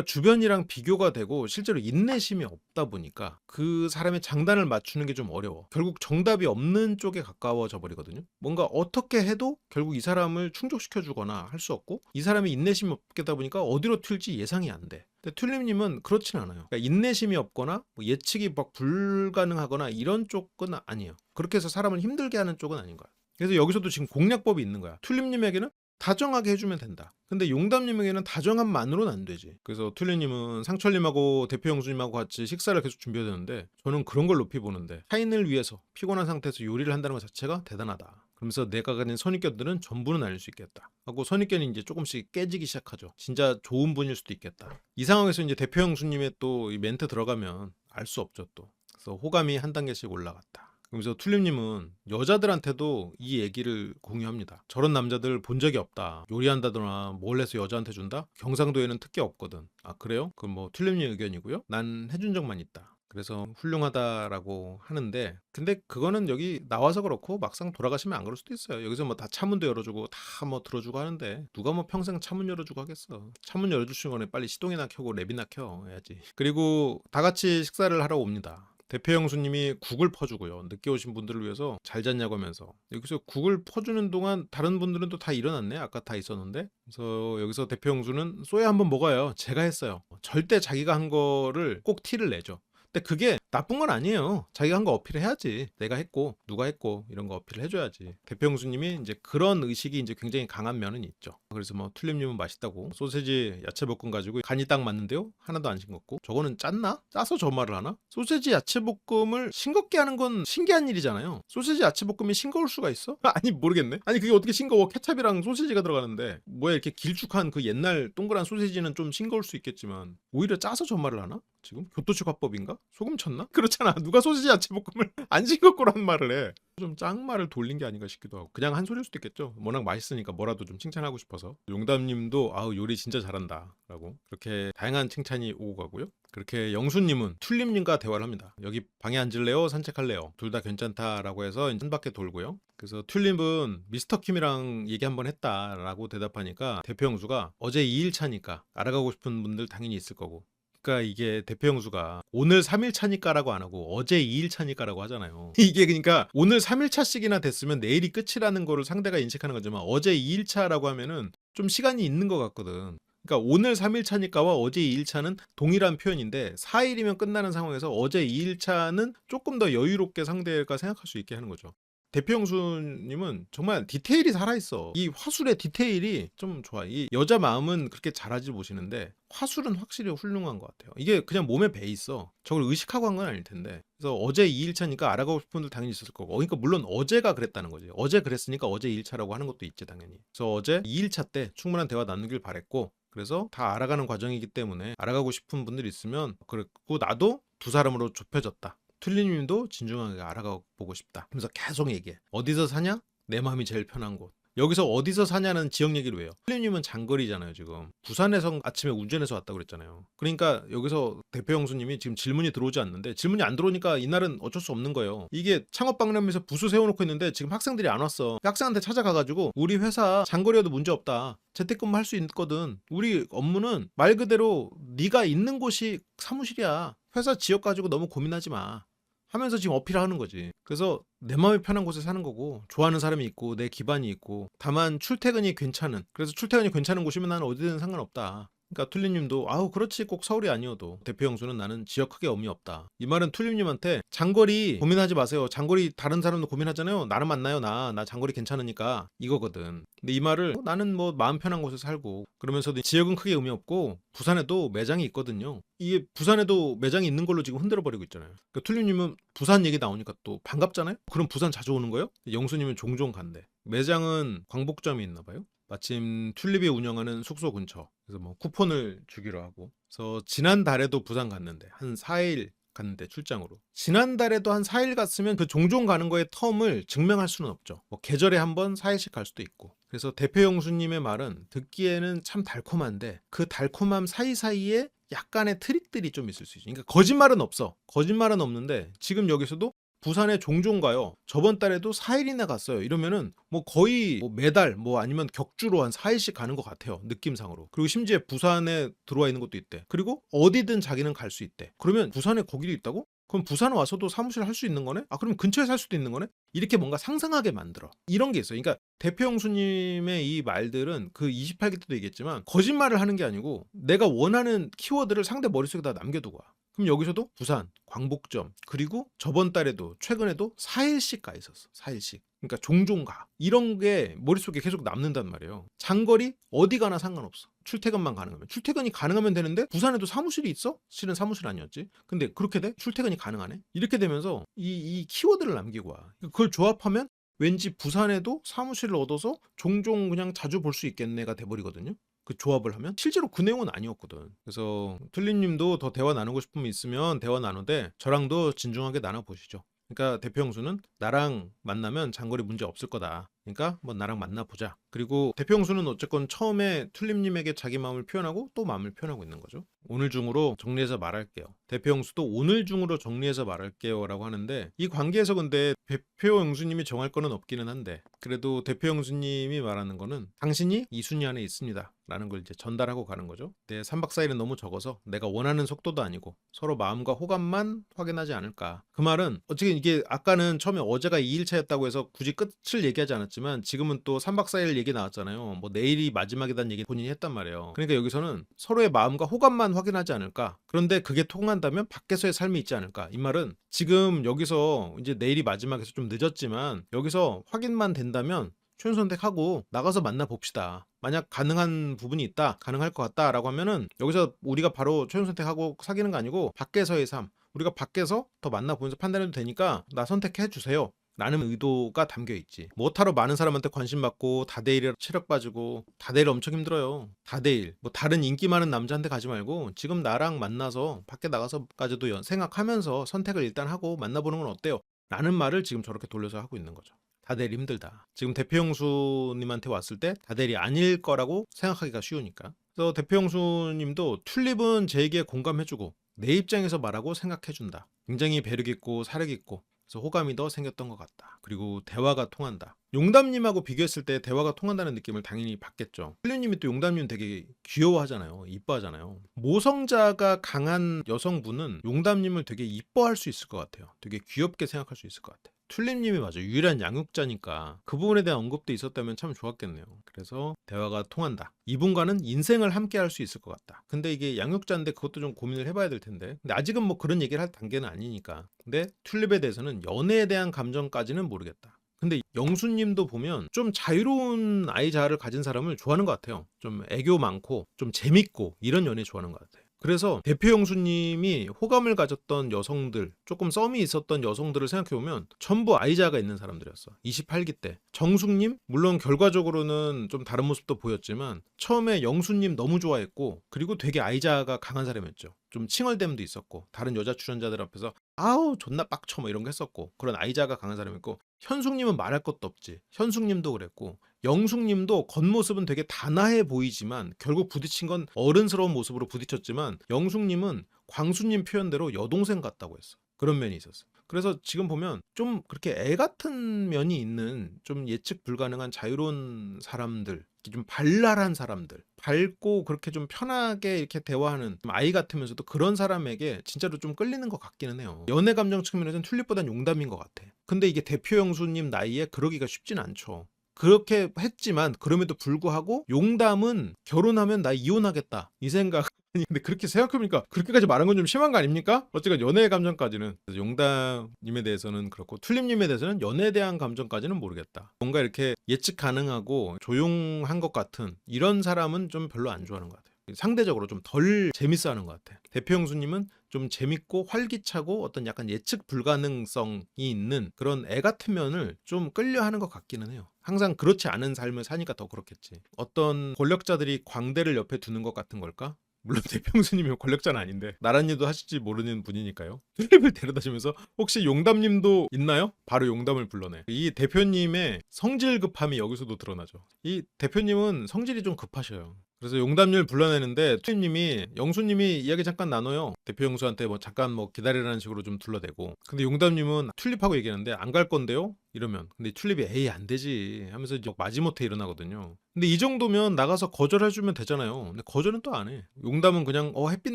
주변이랑 비교가 되고 실제로 인내심이 없다 보니까 그 사람의 장단을 맞추는 게 좀 어려워. 결국 정답이 없는 쪽에 가까워져 버리거든요. 뭔가 어떻게 해도 결국 이 사람을 충족시켜 주거나 할 수 없고 이 사람이 인내심이 없겠다 보니까 어디로 튈지 예상이 안 돼. 근데 튤립님은 그렇진 않아요. 그러니까 인내심이 없거나 뭐 예측이 막 불가능하거나 이런 쪽은 아니에요. 그렇게 해서 사람을 힘들게 하는 쪽은 아닌 거야. 그래서 여기서도 지금 공략법이 있는 거야. 튤립님에게는 다정하게 해주면 된다. 근데 용담님에게는 다정함만으로는 안 되지. 그래서 튤립님은 상철님하고 대표 형수님하고 같이 식사를 계속 준비해야 되는데 저는 그런 걸 높이 보는데 타인을 위해서 피곤한 상태에서 요리를 한다는 것 자체가 대단하다. 그러면서 내가 가진 선입견들은 전부는 아닐 수 있겠다. 하고 선입견이 이제 조금씩 깨지기 시작하죠. 진짜 좋은 분일 수도 있겠다. 이 상황에서 이제 대표 형수님의 또 이 멘트 들어가면 알 수 없죠 또. 그래서 호감이 한 단계씩 올라갔다. 그러면서 툴립님은 여자들한테도 이 얘기를 공유합니다. 저런 남자들 본 적이 없다. 요리한다거나 뭘 해서 여자한테 준다? 경상도에는 특히 없거든. 아 그래요? 그럼 뭐 툴립님 의견이고요. 난 해준 적만 있다. 그래서 훌륭하다라고 하는데 근데 그거는 여기 나와서 그렇고 막상 돌아가시면 안 그럴 수도 있어요. 여기서 뭐 다 차문도 열어주고 다 뭐 들어주고 하는데 누가 뭐 평생 차문 열어주고 하겠어. 차문 열어주시는 거네 빨리 시동이나 켜고 랩이나 켜 해야지. 그리고 다 같이 식사를 하러 옵니다. 대표 형수님이 국을 퍼주고요. 늦게 오신 분들을 위해서 잘 잤냐고 하면서 여기서 국을 퍼주는 동안 다른 분들은 또 다 일어났네. 아까 다 있었는데. 그래서 여기서 대표 형수는 쏘야 한번 먹어요. 제가 했어요. 절대 자기가 한 거를 꼭 티를 내죠. 근데 그게 나쁜 건 아니에요. 자기가 한 거 어필을 해야지. 내가 했고 누가 했고 이런 거 어필을 해줘야지. 대표 형수님이 이제 그런 의식이 이제 굉장히 강한 면은 있죠. 그래서 뭐 튤립님은 맛있다고 소세지 야채볶음 가지고 간이 딱 맞는데요. 하나도 안 싱겁고 저거는 짰나? 짜서 저 말을 하나? 소세지 야채볶음을 싱겁게 하는 건 신기한 일이잖아요. 소세지 야채볶음이 싱거울 수가 있어? 아니 모르겠네. 아니 그게 어떻게 싱거워? 케찹이랑 소세지가 들어가는데 뭐야 이렇게 길쭉한 그 옛날 동그란 소세지는 좀 싱거울 수 있겠지만 오히려 짜서 저 말을 하나? 지금 교토식 화법인가? 소금 쳤나? 그렇잖아. 누가 소시지 야채볶음을 안 싱겁고라는 말을 해. 좀 짱말을 돌린 게 아닌가 싶기도 하고 그냥 한 소리일 수도 있겠죠. 워낙 맛있으니까 뭐라도 좀 칭찬하고 싶어서. 용담님도 아우 요리 진짜 잘한다 라고 그렇게 다양한 칭찬이 오고 가고요. 그렇게 영수님은 튤립님과 대화를 합니다. 여기 방에 앉을래요? 산책할래요? 둘 다 괜찮다라고 해서 한 바퀴 돌고요. 그래서 튤립은 미스터 킴이랑 얘기 한번 했다라고 대답하니까 대표 형수가 어제 2일차니까 알아가고 싶은 분들 당연히 있을 거고 그러니까 이게 대표 형수가 오늘 3일 차니까라고 안 하고 어제 2일 차니까라고 하잖아요. 이게 그러니까 오늘 3일 차씩이나 됐으면 내일이 끝이라는 거를 상대가 인식하는 거지만 어제 2일 차라고 하면은 좀 시간이 있는 것 같거든. 그러니까 오늘 3일 차니까와 어제 2일 차는 동일한 표현인데 4일이면 끝나는 상황에서 어제 2일 차는 조금 더 여유롭게 상대가 생각할 수 있게 하는 거죠. 대표 형수님은 정말 디테일이 살아있어. 이 화술의 디테일이 좀 좋아. 이 여자 마음은 그렇게 잘하지 못하는데 화술은 확실히 훌륭한 것 같아요. 이게 그냥 몸에 배 있어. 저걸 의식하고 한 건 아닐 텐데. 그래서 어제 2일차니까 알아가고 싶은 분들 당연히 있었을 거고. 그러니까 물론 어제가 그랬다는 거지. 어제 그랬으니까 어제 2일차라고 하는 것도 있지 당연히. 그래서 어제 2일차 때 충분한 대화 나누길 바랬고 그래서 다 알아가는 과정이기 때문에 알아가고 싶은 분들이 있으면 그랬고 나도 두 사람으로 좁혀졌다. 튤립님도 진중하게 알아가 보고 싶다 하면서 계속 얘기해. 어디서 사냐? 내 마음이 제일 편한 곳. 여기서 어디서 사냐는 지역 얘기로 해요. 튤립님은 장거리잖아요 지금. 부산에서 아침에 운전해서 왔다고 그랬잖아요. 그러니까 여기서 대표 형수님이 지금 질문이 들어오지 않는데 질문이 안 들어오니까 이날은 어쩔 수 없는 거예요. 이게 창업박람회에서 부수 세워놓고 있는데 지금 학생들이 안 왔어. 학생한테 찾아가가지고 우리 회사 장거리여도 문제 없다. 재택근무 할 수 있거든. 우리 업무는 말 그대로 네가 있는 곳이 사무실이야. 회사 지역 가지고 너무 고민하지 마. 하면서 지금 어필하는 거지. 그래서 내 마음이 편한 곳에 사는 거고 좋아하는 사람이 있고 내 기반이 있고 다만 출퇴근이 괜찮은 그래서 출퇴근이 괜찮은 곳이면 나는 어디든 상관없다. 그러니까 튤립님도 아우 그렇지 꼭 서울이 아니어도 대표 형수는 나는 지역 크게 의미 없다. 이 말은 튤립님한테 장거리 고민하지 마세요. 장거리 다른 사람도 고민하잖아요. 나는 만나요. 나 장거리 괜찮으니까 이거거든. 근데 이 말을 나는 뭐 마음 편한 곳에 살고 그러면서도 지역은 크게 의미 없고 부산에도 매장이 있거든요. 이게 부산에도 매장이 있는 걸로 지금 흔들어 버리고 있잖아요. 그러니까 튤립님은 부산 얘기 나오니까 또 반갑잖아요. 그럼 부산 자주 오는 거예요? 영수님은 종종 간대. 매장은 광복점이 있나 봐요. 마침 튤립이 운영하는 숙소 근처. 그래서 뭐 쿠폰을 주기로 하고. 그래서 지난달에도 부산 갔는데 한 4일 갔는데 출장으로. 지난달에도 한 4일 갔으면 그 종종 가는 거의 텀을 증명할 수는 없죠. 뭐 계절에 한 번 4일씩 갈 수도 있고. 그래서 대표 형수님의 말은 듣기에는 참 달콤한데 그 달콤함 사이사이에 약간의 트릭들이 좀 있을 수 있죠. 그러니까 거짓말은 없어. 거짓말은 없는데 지금 여기서도 부산에 종종 가요. 저번 달에도 4일이나 갔어요. 이러면은 뭐 거의 뭐 매달 뭐 아니면 격주로 한 4일씩 가는 것 같아요. 느낌상으로. 그리고 심지어 부산에 들어와 있는 것도 있대. 그리고 어디든 자기는 갈 수 있대. 그러면 부산에 거기도 있다고? 그럼 부산 와서도 사무실 할 수 있는 거네? 아 그럼 근처에 살 수도 있는 거네? 이렇게 뭔가 상상하게 만들어. 이런 게 있어요. 그러니까 대표 형수님의 이 말들은 그 28기 때도 얘기했지만 거짓말을 하는 게 아니고 내가 원하는 키워드를 상대 머릿속에다 남겨두고 와. 그럼 여기서도 부산, 광복점, 그리고 저번 달에도 최근에도 4일씩 가 있었어. 4일씩. 그러니까 종종 가. 이런 게 머릿속에 계속 남는단 말이에요. 장거리 어디 가나 상관없어. 출퇴근만 가능하면. 출퇴근이 가능하면 되는데 부산에도 사무실이 있어? 실은 사무실 아니었지. 근데 그렇게 돼? 출퇴근이 가능하네? 이렇게 되면서 이 키워드를 남기고 와. 그걸 조합하면 왠지 부산에도 사무실을 얻어서 종종 그냥 자주 볼 수 있겠네가 돼버리거든요. 그 조합을 하면 실제로 그 내용은 아니었거든. 그래서 툴리님도 더 대화 나누고 싶으면 있으면 대화 나누되 저랑도 진중하게 나눠보시죠. 그러니까 대표 형수는 나랑 만나면 장거리 문제 없을 거다. 그러니까 뭐 나랑 만나보자. 그리고 대평수는 어쨌건 처음에 튤립님에게 자기 마음을 표현하고 또 마음을 표현하고 있는 거죠. 오늘 중으로 정리해서 말할게요. 대표영수도 오늘 중으로 정리해서 말할게요 라고 하는데, 이 관계에서 근데 대표 영수님이 정할 거는 없기는 한데, 그래도 대표 영수님이 말하는 거는 당신이 이 순위 안에 있습니다 라는 걸 이제 전달하고 가는 거죠. 내 3박 4일은 너무 적어서 내가 원하는 속도도 아니고 서로 마음과 호감만 확인하지 않을까. 그 말은 어떻게 이게 아까는 처음에 어제가 2일차였다고 해서 굳이 끝을 얘기하지 않았지만, 지금은 또 3박 4일 얘기 나왔잖아요. 뭐 내일이 마지막이라는 얘기 본인이 했단 말이에요. 그러니까 여기서는 서로의 마음과 호감만 확인하지 않을까. 그런데 그게 통한다면 밖에서의 삶이 있지 않을까. 이 말은 지금 여기서 이제 내일이 마지막에서 좀 늦었지만 여기서 확인만 된다면 최종 선택하고 나가서 만나봅시다. 만약 가능한 부분이 있다, 가능할 것 같다 라고 하면은 여기서 우리가 바로 최종 선택하고 사귀는 거 아니고 밖에서의 삶, 우리가 밖에서 더 만나보면서 판단해도 되니까 나 선택해 주세요 라는 의도가 담겨 있지. 뭐하러 많은 사람한테 관심 받고 다대일에 체력 빠지고, 다대일 엄청 힘들어요. 다대일 뭐 다른 인기 많은 남자한테 가지 말고 지금 나랑 만나서 밖에 나가서까지도 생각하면서 선택을 일단 하고 만나보는 건 어때요? 라는 말을 지금 저렇게 돌려서 하고 있는 거죠. 다대일이 힘들다. 지금 대표형수님한테 왔을 때 다대일이 아닐 거라고 생각하기가 쉬우니까. 그래서 대표형수님도 튤립은 제 얘기에 공감해주고 내 입장에서 말하고 생각해준다. 굉장히 배려깊고 사려깊고, 그래서 호감이 더 생겼던 것 같다. 그리고 대화가 통한다. 용담님하고 비교했을 때 대화가 통한다는 느낌을 당연히 받겠죠. 힐리님이 또 용담님 되게 귀여워하잖아요. 이뻐하잖아요. 모성자가 강한 여성분은 용담님을 되게 이뻐할 수 있을 것 같아요. 되게 귀엽게 생각할 수 있을 것 같아요. 튤립님이 맞아 유일한 양육자니까 그 부분에 대한 언급도 있었다면 참 좋았겠네요. 그래서 대화가 통한다. 이분과는 인생을 함께 할 수 있을 것 같다. 근데 이게 양육자인데 그것도 좀 고민을 해봐야 될 텐데, 근데 아직은 뭐 그런 얘기를 할 단계는 아니니까. 근데 튤립에 대해서는 연애에 대한 감정까지는 모르겠다. 근데 영수님도 보면 좀 자유로운 아이 자아를 가진 사람을 좋아하는 것 같아요. 좀 애교 많고 좀 재밌고 이런 연애 좋아하는 것 같아요. 그래서 대표 영수님이 호감을 가졌던 여성들, 조금 썸이 있었던 여성들을 생각해보면 전부 아이자가 있는 사람들이었어. 28기 때. 정숙님? 물론 결과적으로는 좀 다른 모습도 보였지만 처음에 영수님 너무 좋아했고, 그리고 되게 아이자가 강한 사람이었죠. 좀 칭얼댐도 있었고, 다른 여자 출연자들 앞에서 아우 존나 빡쳐 뭐 이런 거 했었고, 그런 아이자가 강한 사람이었고, 현숙님은 말할 것도 없지. 현숙님도 그랬고, 영숙님도 겉모습은 되게 단아해 보이지만 결국 부딪힌 건 어른스러운 모습으로 부딪혔지만, 영숙님은 광수님 표현대로 여동생 같다고 했어. 그런 면이 있었어. 그래서 지금 보면 좀 그렇게 애 같은 면이 있는, 좀 예측 불가능한 자유로운 사람들, 좀 발랄한 사람들, 밝고 그렇게 좀 편하게 이렇게 대화하는 좀 아이 같으면서도 그런 사람에게 진짜로 좀 끌리는 것 같기는 해요. 연애 감정 측면에서는 튤립보단 용담인 것 같아. 근데 이게 대표 영수님 나이에 그러기가 쉽진 않죠. 그렇게 했지만 그럼에도 불구하고 용담은 결혼하면 나 이혼하겠다 이 생각. 아니 근데 그렇게 생각해보니까 그렇게까지 말한 건 좀 심한 거 아닙니까? 어쨌든 연애의 감정까지는, 용담님에 대해서는 그렇고 튤립님에 대해서는 연애에 대한 감정까지는 모르겠다. 뭔가 이렇게 예측 가능하고 조용한 것 같은 이런 사람은 좀 별로 안 좋아하는 것 같아요. 상대적으로 좀 덜 재밌어하는 것 같아. 대표 형수님은 좀 재밌고 활기차고 어떤 약간 예측 불가능성이 있는 그런 애 같은 면을 좀 끌려하는 것 같기는 해요. 항상 그렇지 않은 삶을 사니까 더 그렇겠지. 어떤 권력자들이 광대를 옆에 두는 것 같은 걸까? 물론 대표 형수님이 권력자는 아닌데 나란 일도 하실지 모르는 분이니까요. 튤립을 데려다주면서 혹시 용담님도 있나요? 바로 용담을 불러내. 이 대표님의 성질 급함이 여기서도 드러나죠. 이 대표님은 성질이 좀 급하셔요. 그래서 용담님을 불러내는데 튤립님이, 영수님이 이야기 잠깐 나눠요. 대표 영수한테 뭐 잠깐 뭐 기다리라는 식으로 좀 둘러대고, 근데 용담님은 튤립하고 얘기하는데 안 갈 건데요? 이러면, 근데 튤립이 에이 안 되지 하면서 이제 마지못해 일어나거든요. 근데 이 정도면 나가서 거절해주면 되잖아요. 근데 거절은 또 안 해. 용담은 그냥 햇빛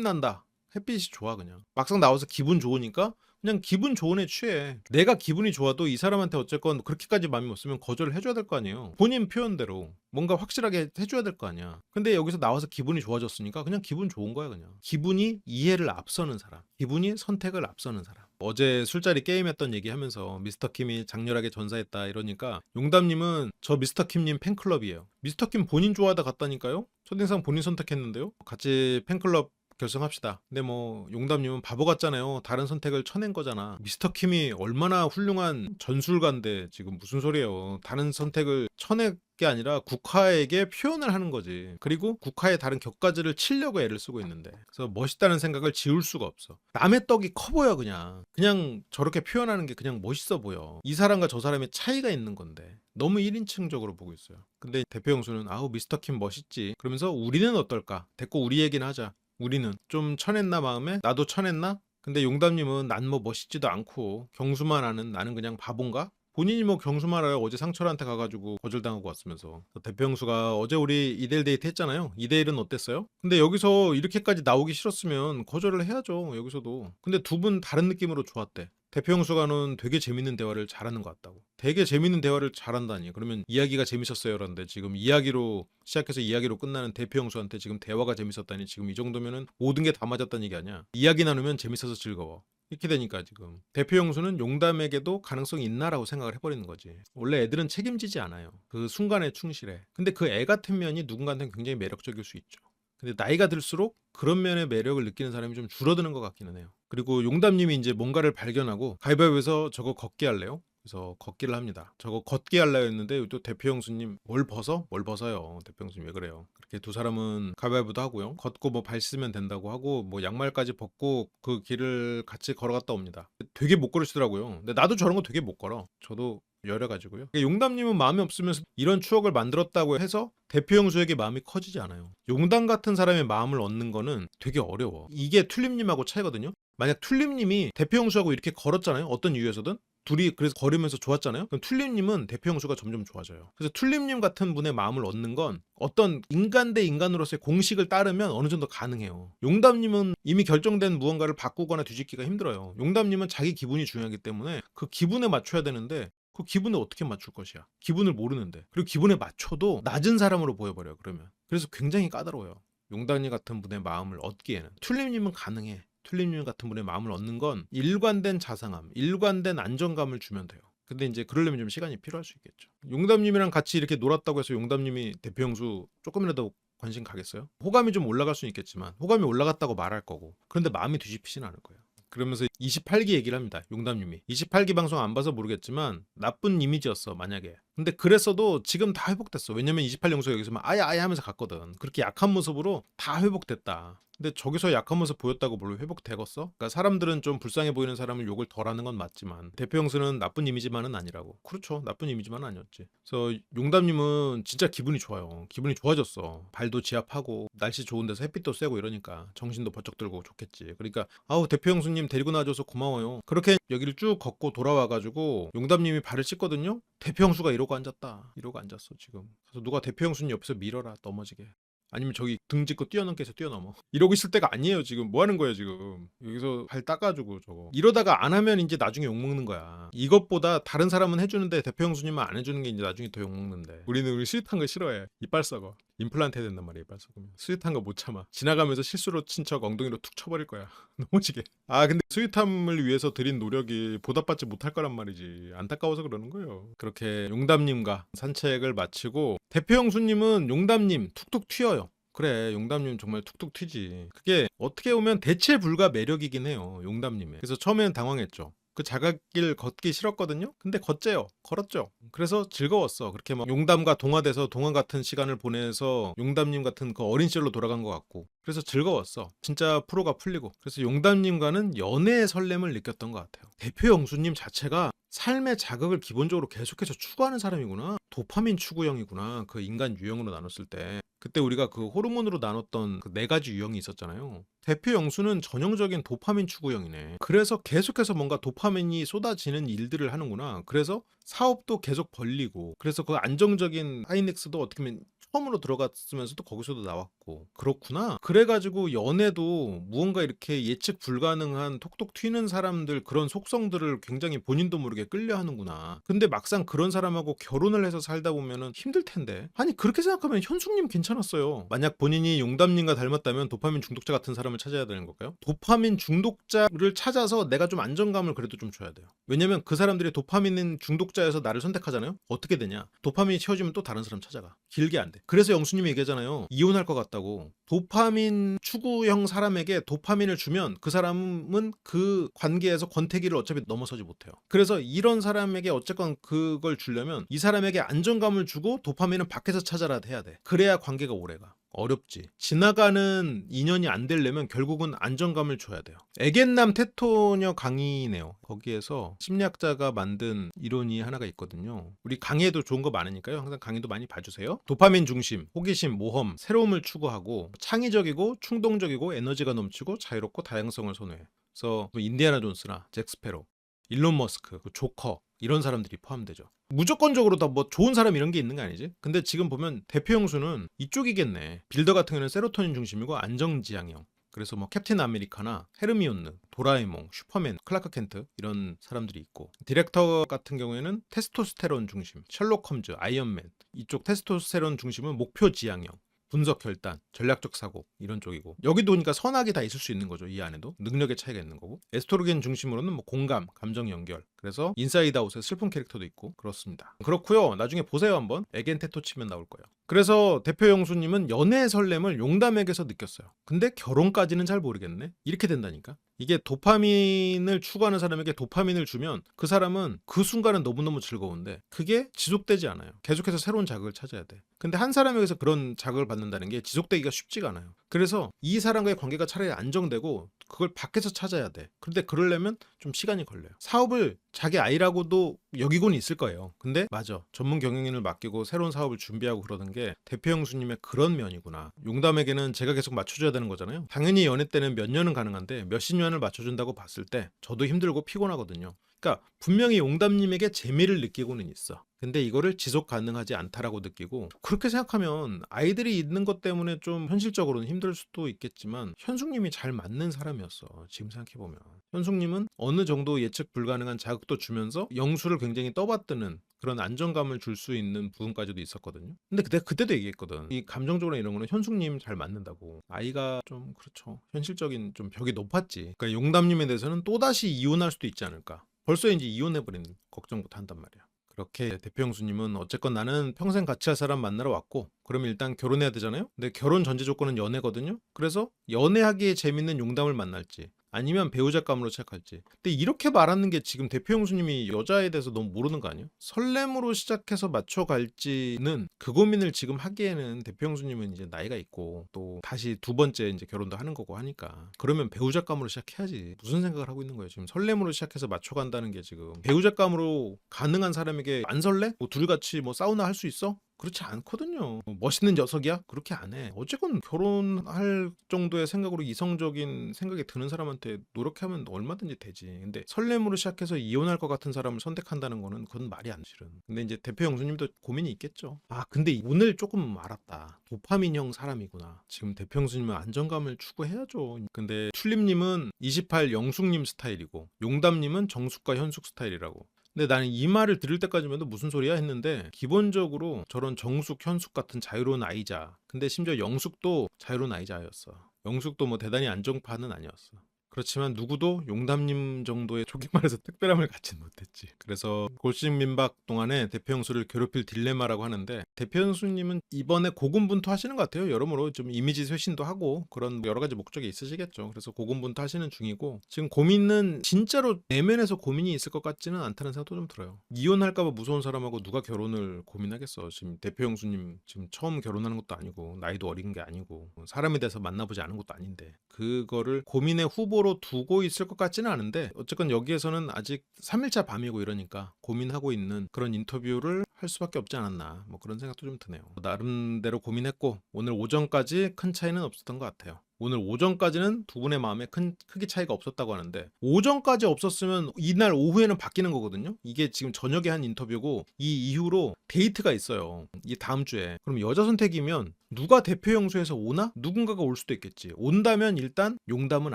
난다, 햇빛이 좋아, 그냥 막상 나와서 기분 좋으니까 그냥 기분 좋은 애 취해. 내가 기분이 좋아도 이 사람한테 어쨌건 그렇게까지 마음이 없으면 거절을 해줘야 될 거 아니에요. 본인 표현대로 뭔가 확실하게 해줘야 될 거 아니야. 근데 여기서 나와서 기분이 좋아졌으니까 그냥 기분 좋은 거야. 그냥 기분이 이해를 앞서는 사람, 기분이 선택을 앞서는 사람. 어제 술자리 게임했던 얘기하면서 미스터킴이 장렬하게 전사했다 이러니까 용담님은 저 미스터킴님 팬클럽이에요. 미스터킴 본인 좋아하다 갔다니까요. 첫인상 본인 선택했는데요. 같이 팬클럽 결정합시다. 근데 뭐 용담님은 바보 같잖아요. 다른 선택을 쳐낸 거잖아. 미스터 킴이 얼마나 훌륭한 전술가인데 지금 무슨 소리예요. 다른 선택을 쳐낸 게 아니라 국화에게 표현을 하는 거지. 그리고 국화의 다른 격가지를 치려고 애를 쓰고 있는데, 그래서 멋있다는 생각을 지울 수가 없어. 남의 떡이 커 보여. 그냥 저렇게 표현하는 게 그냥 멋있어 보여. 이 사람과 저 사람의 차이가 있는 건데 너무 1인칭적으로 보고 있어요. 근데 대표 형수는 아우 미스터 킴 멋있지, 그러면서 우리는 어떨까? 됐고 우리 얘기는 하자. 우리는 좀 쳐냈나 마음에? 나도 쳐냈나? 근데 용담님은 난 뭐 멋있지도 않고 경수만 하는 나는 그냥 바본가? 본인이 뭐 경수만 알아요. 어제 상철한테 가가지고 거절당하고 왔으면서. 대표 형수가 어제 우리 2대1 데이트 했잖아요. 2대1은 어땠어요? 근데 여기서 이렇게까지 나오기 싫었으면 거절을 해야죠. 여기서도. 근데 두 분 다른 느낌으로 좋았대. 대표 형수가는 되게 재밌는 대화를 잘하는 것 같다고. 되게 재밌는 대화를 잘한다니. 그러면 이야기가 재밌었어요. 그런데 지금 이야기로 시작해서 이야기로 끝나는 대표 형수한테 지금 대화가 재밌었다니. 지금 이 정도면은 모든 게 다 맞았다는 얘기 아니야. 이야기 나누면 재밌어서 즐거워. 이렇게 되니까 지금 대표 형수는 용담에게도 가능성이 있나라고 생각을 해버리는 거지. 원래 애들은 책임지지 않아요. 그 순간에 충실해. 근데 그 애 같은 면이 누군가한테는 굉장히 매력적일 수 있죠. 근데 나이가 들수록 그런 면의 매력을 느끼는 사람이 좀 줄어드는 것 같기는 해요. 그리고 용담님이 이제 뭔가를 발견하고 가위바위보에서 저거 걷기 할래요? 그래서 걷기를 합니다. 저거 걷기 할라 했는데 또 대표 형수님 뭘 벗어? 뭘 벗어요. 대표 형수님 왜 그래요? 그렇게 두 사람은 가위바위보도 하고요. 걷고 뭐 발 씻으면 된다고 하고 뭐 양말까지 벗고 그 길을 같이 걸어갔다 옵니다. 되게 못 걸으시더라고요. 근데 나도 저런 거 되게 못 걸어. 저도 열해가지고요. 용담님은 마음이 없으면서 이런 추억을 만들었다고 해서 대표 형수에게 마음이 커지지 않아요. 용담 같은 사람의 마음을 얻는 거는 되게 어려워. 이게 튤립님하고 차이거든요. 만약 튤립님이 대표 형수하고 이렇게 걸었잖아요. 어떤 이유에서든. 둘이 그래서 걸으면서 좋았잖아요. 그럼 튤립님은 대표 형수가 점점 좋아져요. 그래서 튤립님 같은 분의 마음을 얻는 건 어떤 인간 대 인간으로서의 공식을 따르면 어느 정도 가능해요. 용담님은 이미 결정된 무언가를 바꾸거나 뒤집기가 힘들어요. 용담님은 자기 기분이 중요하기 때문에 그 기분에 맞춰야 되는데 그 기분에 어떻게 맞출 것이야? 기분을 모르는데. 그리고 기분에 맞춰도 낮은 사람으로 보여버려요. 그러면. 그래서 굉장히 까다로워요. 용담님 같은 분의 마음을 얻기에는. 튤립님은 가능해. 튤립님 같은 분의 마음을 얻는 건 일관된 자상함, 일관된 안정감을 주면 돼요. 근데 이제 그러려면 좀 시간이 필요할 수 있겠죠. 용담님이랑 같이 이렇게 놀았다고 해서 용담님이 대표 형수 조금이라도 관심 가겠어요? 호감이 좀 올라갈 수는 있겠지만 호감이 올라갔다고 말할 거고, 그런데 마음이 뒤집히진 않을 거예요. 그러면서 28기 얘기를 합니다. 용담님이. 28기 방송 안 봐서 모르겠지만 나쁜 이미지였어 만약에. 근데 그랬어도 지금 다 회복됐어. 왜냐면 28영수 여기서만 아야 하면서 갔거든. 그렇게 약한 모습으로 다 회복됐다. 근데 저기서 약한 모습 보였다고 뭘로 회복되겠어? 그러니까 사람들은 좀 불쌍해 보이는 사람을 욕을 덜 하는 건 맞지만 대표 형수는 나쁜 이미지만은 아니라고. 그렇죠. 나쁜 이미지만은 아니었지. 그래서 용담님은 진짜 기분이 좋아요. 기분이 좋아졌어. 발도 지압하고 날씨 좋은 데서 햇빛도 쐬고 이러니까 정신도 번쩍 들고 좋겠지. 그러니까 아우 대표 형수님 데리고 나와줘서 고마워요. 그렇게 여기를 쭉 걷고 돌아와가지고 용담님이 발을 씻거든요. 대표 형수가 이러고 앉았다. 이러고 앉았어 지금. 그래서 누가 대표 형수님 옆에서 밀어라 넘어지게. 아니면 저기 등 짚고 뛰어넘게 해서 뛰어넘어. 이러고 있을 때가 아니에요 지금. 뭐 하는 거예요 지금. 여기서 발 닦아주고 저거. 이러다가 안 하면 이제 나중에 욕먹는 거야. 이것보다 다른 사람은 해주는데 대표 형수님은 안 해주는 게 이제 나중에 더 욕먹는데. 우리는 스윗한 거 싫어해. 이빨 썩어. 임플란트 해야 된단 말이야 이빨 썩으면. 스윗한 거 못 참아. 지나가면서 실수로 친척 엉덩이로 툭 쳐버릴 거야. 넘어지게. 아 근데 스윗함을 위해서 드린 노력이 보답받지 못할 거란 말이지. 안타까워서 그러는 거예요. 그렇게 용담님과 산책을 마치고 대표 형수님은 용담님 툭툭 튀어요. 그래 용담님 정말 툭툭 튀지. 그게 어떻게 보면 대체 불가 매력이긴 해요 용담님의. 그래서 처음에는 당황했죠. 그 자갓길 걷기 싫었거든요. 근데 걷재요. 걸었죠. 그래서 즐거웠어. 그렇게 막 용담과 동화돼서 동화 같은 시간을 보내서 용담님 같은 그 어린 시절로 돌아간 것 같고, 그래서 즐거웠어. 진짜 프로가 풀리고. 그래서 용담님과는 연애의 설렘을 느꼈던 것 같아요. 대표 영수님 자체가 삶의 자극을 기본적으로 계속해서 추구하는 사람이구나. 도파민 추구형이구나. 그 인간 유형으로 나눴을 때. 그때 우리가 그 호르몬으로 나눴던 그 4가지 유형이 있었잖아요. 대표 영수는 전형적인 도파민 추구형이네. 그래서 계속해서 뭔가 도파민이 쏟아지는 일들을 하는구나. 그래서 사업도 계속 벌리고, 그래서 그 안정적인 하이닉스도 어떻게 보면 처음으로 들어갔으면서도 거기서도 나왔고. 그렇구나. 그래가지고 연애도 무언가 이렇게 예측 불가능한 톡톡 튀는 사람들, 그런 속성들을 굉장히 본인도 모르게 끌려하는구나. 근데 막상 그런 사람하고 결혼을 해서 살다 보면은 힘들 텐데. 아니 그렇게 생각하면 현숙님 괜찮았어요. 만약 본인이 용담님과 닮았다면 도파민 중독자 같은 사람을 찾아야 되는 걸까요? 도파민 중독자를 찾아서 내가 좀 안정감을 그래도 좀 줘야 돼요. 왜냐면 그 사람들이 도파민 중독자에서 나를 선택하잖아요. 어떻게 되냐? 도파민이 채워지면 또 다른 사람 찾아가. 길게 안 돼. 그래서 영수님이 얘기하잖아요. 이혼할 것 같다고. 도파민 추구형 사람에게 도파민을 주면 그 사람은 그 관계에서 권태기를 어차피 넘어서지 못해요. 그래서 이런 사람에게 어쨌건 그걸 주려면 이 사람에게 안정감을 주고 도파민은 밖에서 찾아라 해야 돼. 그래야 관계가 오래가. 어렵지. 지나가는 인연이 안 되려면 결국은 안정감을 줘야 돼요. 애견남 테토녀 강의네요. 거기에서 심리학자가 만든 이론이 하나가 있거든요. 우리 강의에도 좋은 거 많으니까요. 항상 강의도 많이 봐주세요. 도파민 중심, 호기심, 모험, 새로움을 추구하고 창의적이고 충동적이고 에너지가 넘치고 자유롭고 다양성을 선호해. 그래서 인디아나 존스나 잭 스페로, 일론 머스크, 조커 이런 사람들이 포함되죠. 무조건적으로 다 뭐 좋은 사람 이런 게 있는 게 아니지. 근데 지금 보면 대표 형수는 이쪽이겠네. 빌더 같은 경우는 세로토닌 중심이고 안정지향형. 그래서 뭐 캡틴 아메리카나 헤르미온느, 도라에몽, 슈퍼맨, 클라크 켄트 이런 사람들이 있고, 디렉터 같은 경우에는 테스토스테론 중심, 셜록 홈즈, 아이언맨 이쪽 테스토스테론 중심은 목표 지향형, 분석 결단, 전략적 사고 이런 쪽이고, 여기도 보니까 선악이 다 있을 수 있는 거죠. 이 안에도 능력의 차이가 있는 거고, 에스트로겐 중심으로는 뭐 공감, 감정 연결, 그래서 인사이드 아웃의 슬픈 캐릭터도 있고 그렇습니다. 그렇고요. 나중에 보세요 한번. 에겐 테토 치면 나올 거예요. 그래서 대표 영수님은 연애의 설렘을 용담에게서 느꼈어요. 근데 결혼까지는 잘 모르겠네. 이렇게 된다니까. 이게 도파민을 추구하는 사람에게 도파민을 주면 그 사람은 그 순간은 너무너무 즐거운데 그게 지속되지 않아요. 계속해서 새로운 자극을 찾아야 돼. 근데 한 사람에게서 그런 자극을 받는다는 게 지속되기가 쉽지가 않아요. 그래서 이 사람과의 관계가 차라리 안정되고 그걸 밖에서 찾아야 돼. 그런데 그러려면 좀 시간이 걸려요. 사업을 자기 아이라고도 여기고는 있을 거예요. 근데 맞아. 전문 경영인을 맡기고 새로운 사업을 준비하고 그러는 게 대표 형수님의 그런 면이구나. 용담에게는 제가 계속 맞춰줘야 되는 거잖아요. 당연히 연애 때는 몇 년은 가능한데 몇십 년을 맞춰준다고 봤을 때 저도 힘들고 피곤하거든요. 그러니까 분명히 용담님에게 재미를 느끼고는 있어. 근데 이거를 지속 가능하지 않다라고 느끼고, 그렇게 생각하면 아이들이 있는 것 때문에 좀 현실적으로는 힘들 수도 있겠지만 현숙님이 잘 맞는 사람이었어. 지금 생각해보면 현숙님은 어느 정도 예측 불가능한 자극도 주면서 영수를 굉장히 떠받드는 그런 안정감을 줄 수 있는 부분까지도 있었거든요. 근데 내가 그때도 얘기했거든. 이 감정적으로 이런 거는 현숙님 잘 맞는다고. 아이가 좀 그렇죠. 현실적인 좀 벽이 높았지. 그러니까 용담님에 대해서는 또다시 이혼할 수도 있지 않을까. 벌써 이제 이혼해버리는 걱정부터 한단 말이야. 그렇게 대표 형수님은 어쨌건 나는 평생 같이 할 사람 만나러 왔고, 그러면 일단 결혼해야 되잖아요. 근데 결혼 전제 조건은 연애거든요. 그래서 연애하기에 재밌는 용담을 만날지 아니면 배우자감으로 시작할지. 근데 이렇게 말하는 게 지금 대표 형수님이 여자에 대해서 너무 모르는 거 아니에요? 설렘으로 시작해서 맞춰갈지는 그 고민을 지금 하기에는 대표 형수님은 이제 나이가 있고 또 다시 두 번째 이제 결혼도 하는 거고 하니까, 그러면 배우자감으로 시작해야지. 무슨 생각을 하고 있는 거예요? 지금 설렘으로 시작해서 맞춰간다는 게 지금 배우자감으로 가능한 사람에게 안 설레? 뭐 둘이 같이 뭐 사우나 할 수 있어? 그렇지 않거든요. 멋있는 녀석이야? 그렇게 안 해. 어쨌건 결혼할 정도의 생각으로 이성적인 생각이 드는 사람한테 노력하면 얼마든지 되지. 근데 설렘으로 시작해서 이혼할 것 같은 사람을 선택한다는 거는 그건 말이 안 실은. 근데 이제 대표 형수님도 고민이 있겠죠. 아, 근데 오늘 조금 알았다. 도파민형 사람이구나. 지금 대표 형수님은 안정감을 추구해야죠. 근데 튤립님은 28 영숙님 스타일이고 용담님은 정숙과 현숙 스타일이라고. 근데 나는 이 말을 들을 때까지만 해도 무슨 소리야 했는데, 기본적으로 저런 정숙, 현숙 같은 자유로운 아이자, 근데 심지어 영숙도 자유로운 아이자였어. 영숙도 뭐 대단히 안정파는 아니었어. 그렇지만 누구도 용담님 정도의 좋게 말해서 특별함을 갖진 못했지. 그래서 골식 민박 동안에 대표 형수를 괴롭힐 딜레마라고 하는데, 대표 형수님은 이번에 고군분투 하시는 것 같아요. 여러모로 좀 이미지 쇄신도 하고 그런 여러 가지 목적이 있으시겠죠. 그래서 고군분투 하시는 중이고, 지금 고민은 진짜로 내면에서 고민이 있을 것 같지는 않다는 생각도 좀 들어요. 이혼할까봐 무서운 사람하고 누가 결혼을 고민하겠어. 지금 대표 형수님 지금 처음 결혼하는 것도 아니고 나이도 어린 게 아니고 사람에 대해서 만나보지 않은 것도 아닌데 그거를 고민의 후보로 두고 있을 것 같지는 않은데, 어쨌건 여기에서는 아직 3일차 밤이고 이러니까 고민하고 있는 그런 인터뷰를 할 수밖에 없지 않았나, 뭐 그런 생각도 좀 드네요. 나름대로 고민했고 오늘 오전까지 큰 차이는 없었던 것 같아요. 오늘 오전까지는 두 분의 마음에 크게 차이가 없었다고 하는데, 오전까지 없었으면 이날 오후에는 바뀌는 거거든요. 이게 지금 저녁에 한 인터뷰고 이 이후로 데이트가 있어요. 이 다음 주에. 그럼 여자 선택이면 누가 대표 영수에서 오나? 누군가가 올 수도 있겠지. 온다면 일단 용담은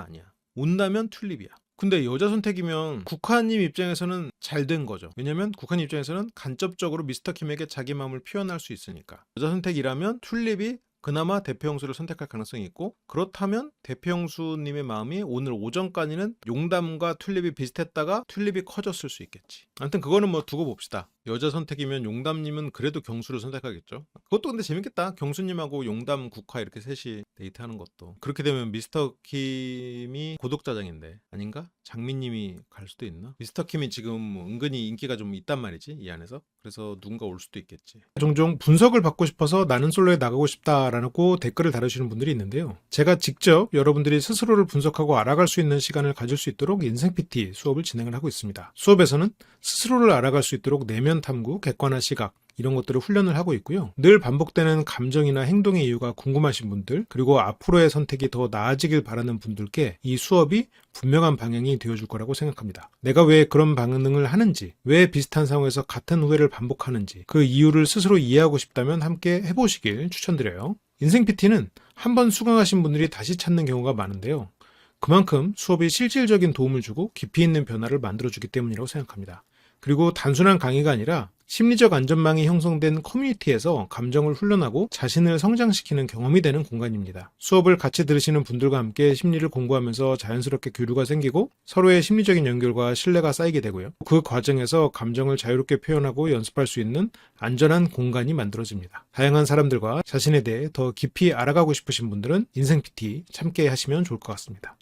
아니야. 온다면 튤립이야. 근데 여자 선택이면 국화님 입장에서는 잘 된 거죠. 왜냐면 국화님 입장에서는 간접적으로 미스터 킴에게 자기 마음을 표현할 수 있으니까. 여자 선택이라면 튤립이 그나마 대표 형수를 선택할 가능성이 있고, 그렇다면 대표 형수님의 마음이 오늘 오전까지는 용담과 튤립이 비슷했다가 튤립이 커졌을 수 있겠지. 아무튼 그거는 뭐 두고 봅시다. 여자 선택이면 용담님은 그래도 경수를 선택하겠죠. 그것도 근데 재밌겠다. 경수님하고 용담 국화 이렇게 셋이 데이트하는 것도. 그렇게 되면 미스터 킴이 고독자장인데 아닌가? 장미님이 갈 수도 있나? 미스터 킴이 지금 은근히 인기가 좀 있단 말이지 이 안에서. 그래서 누군가 올 수도 있겠지. 종종 분석을 받고 싶어서 나는 솔로에 나가고 싶다라고 댓글을 달아주시는 분들이 있는데요. 제가 직접 여러분들이 스스로를 분석하고 알아갈 수 있는 시간을 가질 수 있도록 인생 PT 수업을 진행을 하고 있습니다. 수업에서는 스스로를 알아갈 수 있도록 내면 탐구, 객관화 시각 이런 것들을 훈련을 하고 있고요. 늘 반복되는 감정이나 행동의 이유가 궁금하신 분들, 그리고 앞으로의 선택이 더 나아지길 바라는 분들께 이 수업이 분명한 방향이 되어줄 거라고 생각합니다. 내가 왜 그런 반응을 하는지, 왜 비슷한 상황에서 같은 후회를 반복하는지 그 이유를 스스로 이해하고 싶다면 함께 해보시길 추천드려요. 인생 PT는 한번 수강하신 분들이 다시 찾는 경우가 많은데요. 그만큼 수업이 실질적인 도움을 주고 깊이 있는 변화를 만들어주기 때문이라고 생각합니다. 그리고 단순한 강의가 아니라 심리적 안전망이 형성된 커뮤니티에서 감정을 훈련하고 자신을 성장시키는 경험이 되는 공간입니다. 수업을 같이 들으시는 분들과 함께 심리를 공부하면서 자연스럽게 교류가 생기고 서로의 심리적인 연결과 신뢰가 쌓이게 되고요. 그 과정에서 감정을 자유롭게 표현하고 연습할 수 있는 안전한 공간이 만들어집니다. 다양한 사람들과 자신에 대해 더 깊이 알아가고 싶으신 분들은 인생 PT 참게 하시면 좋을 것 같습니다.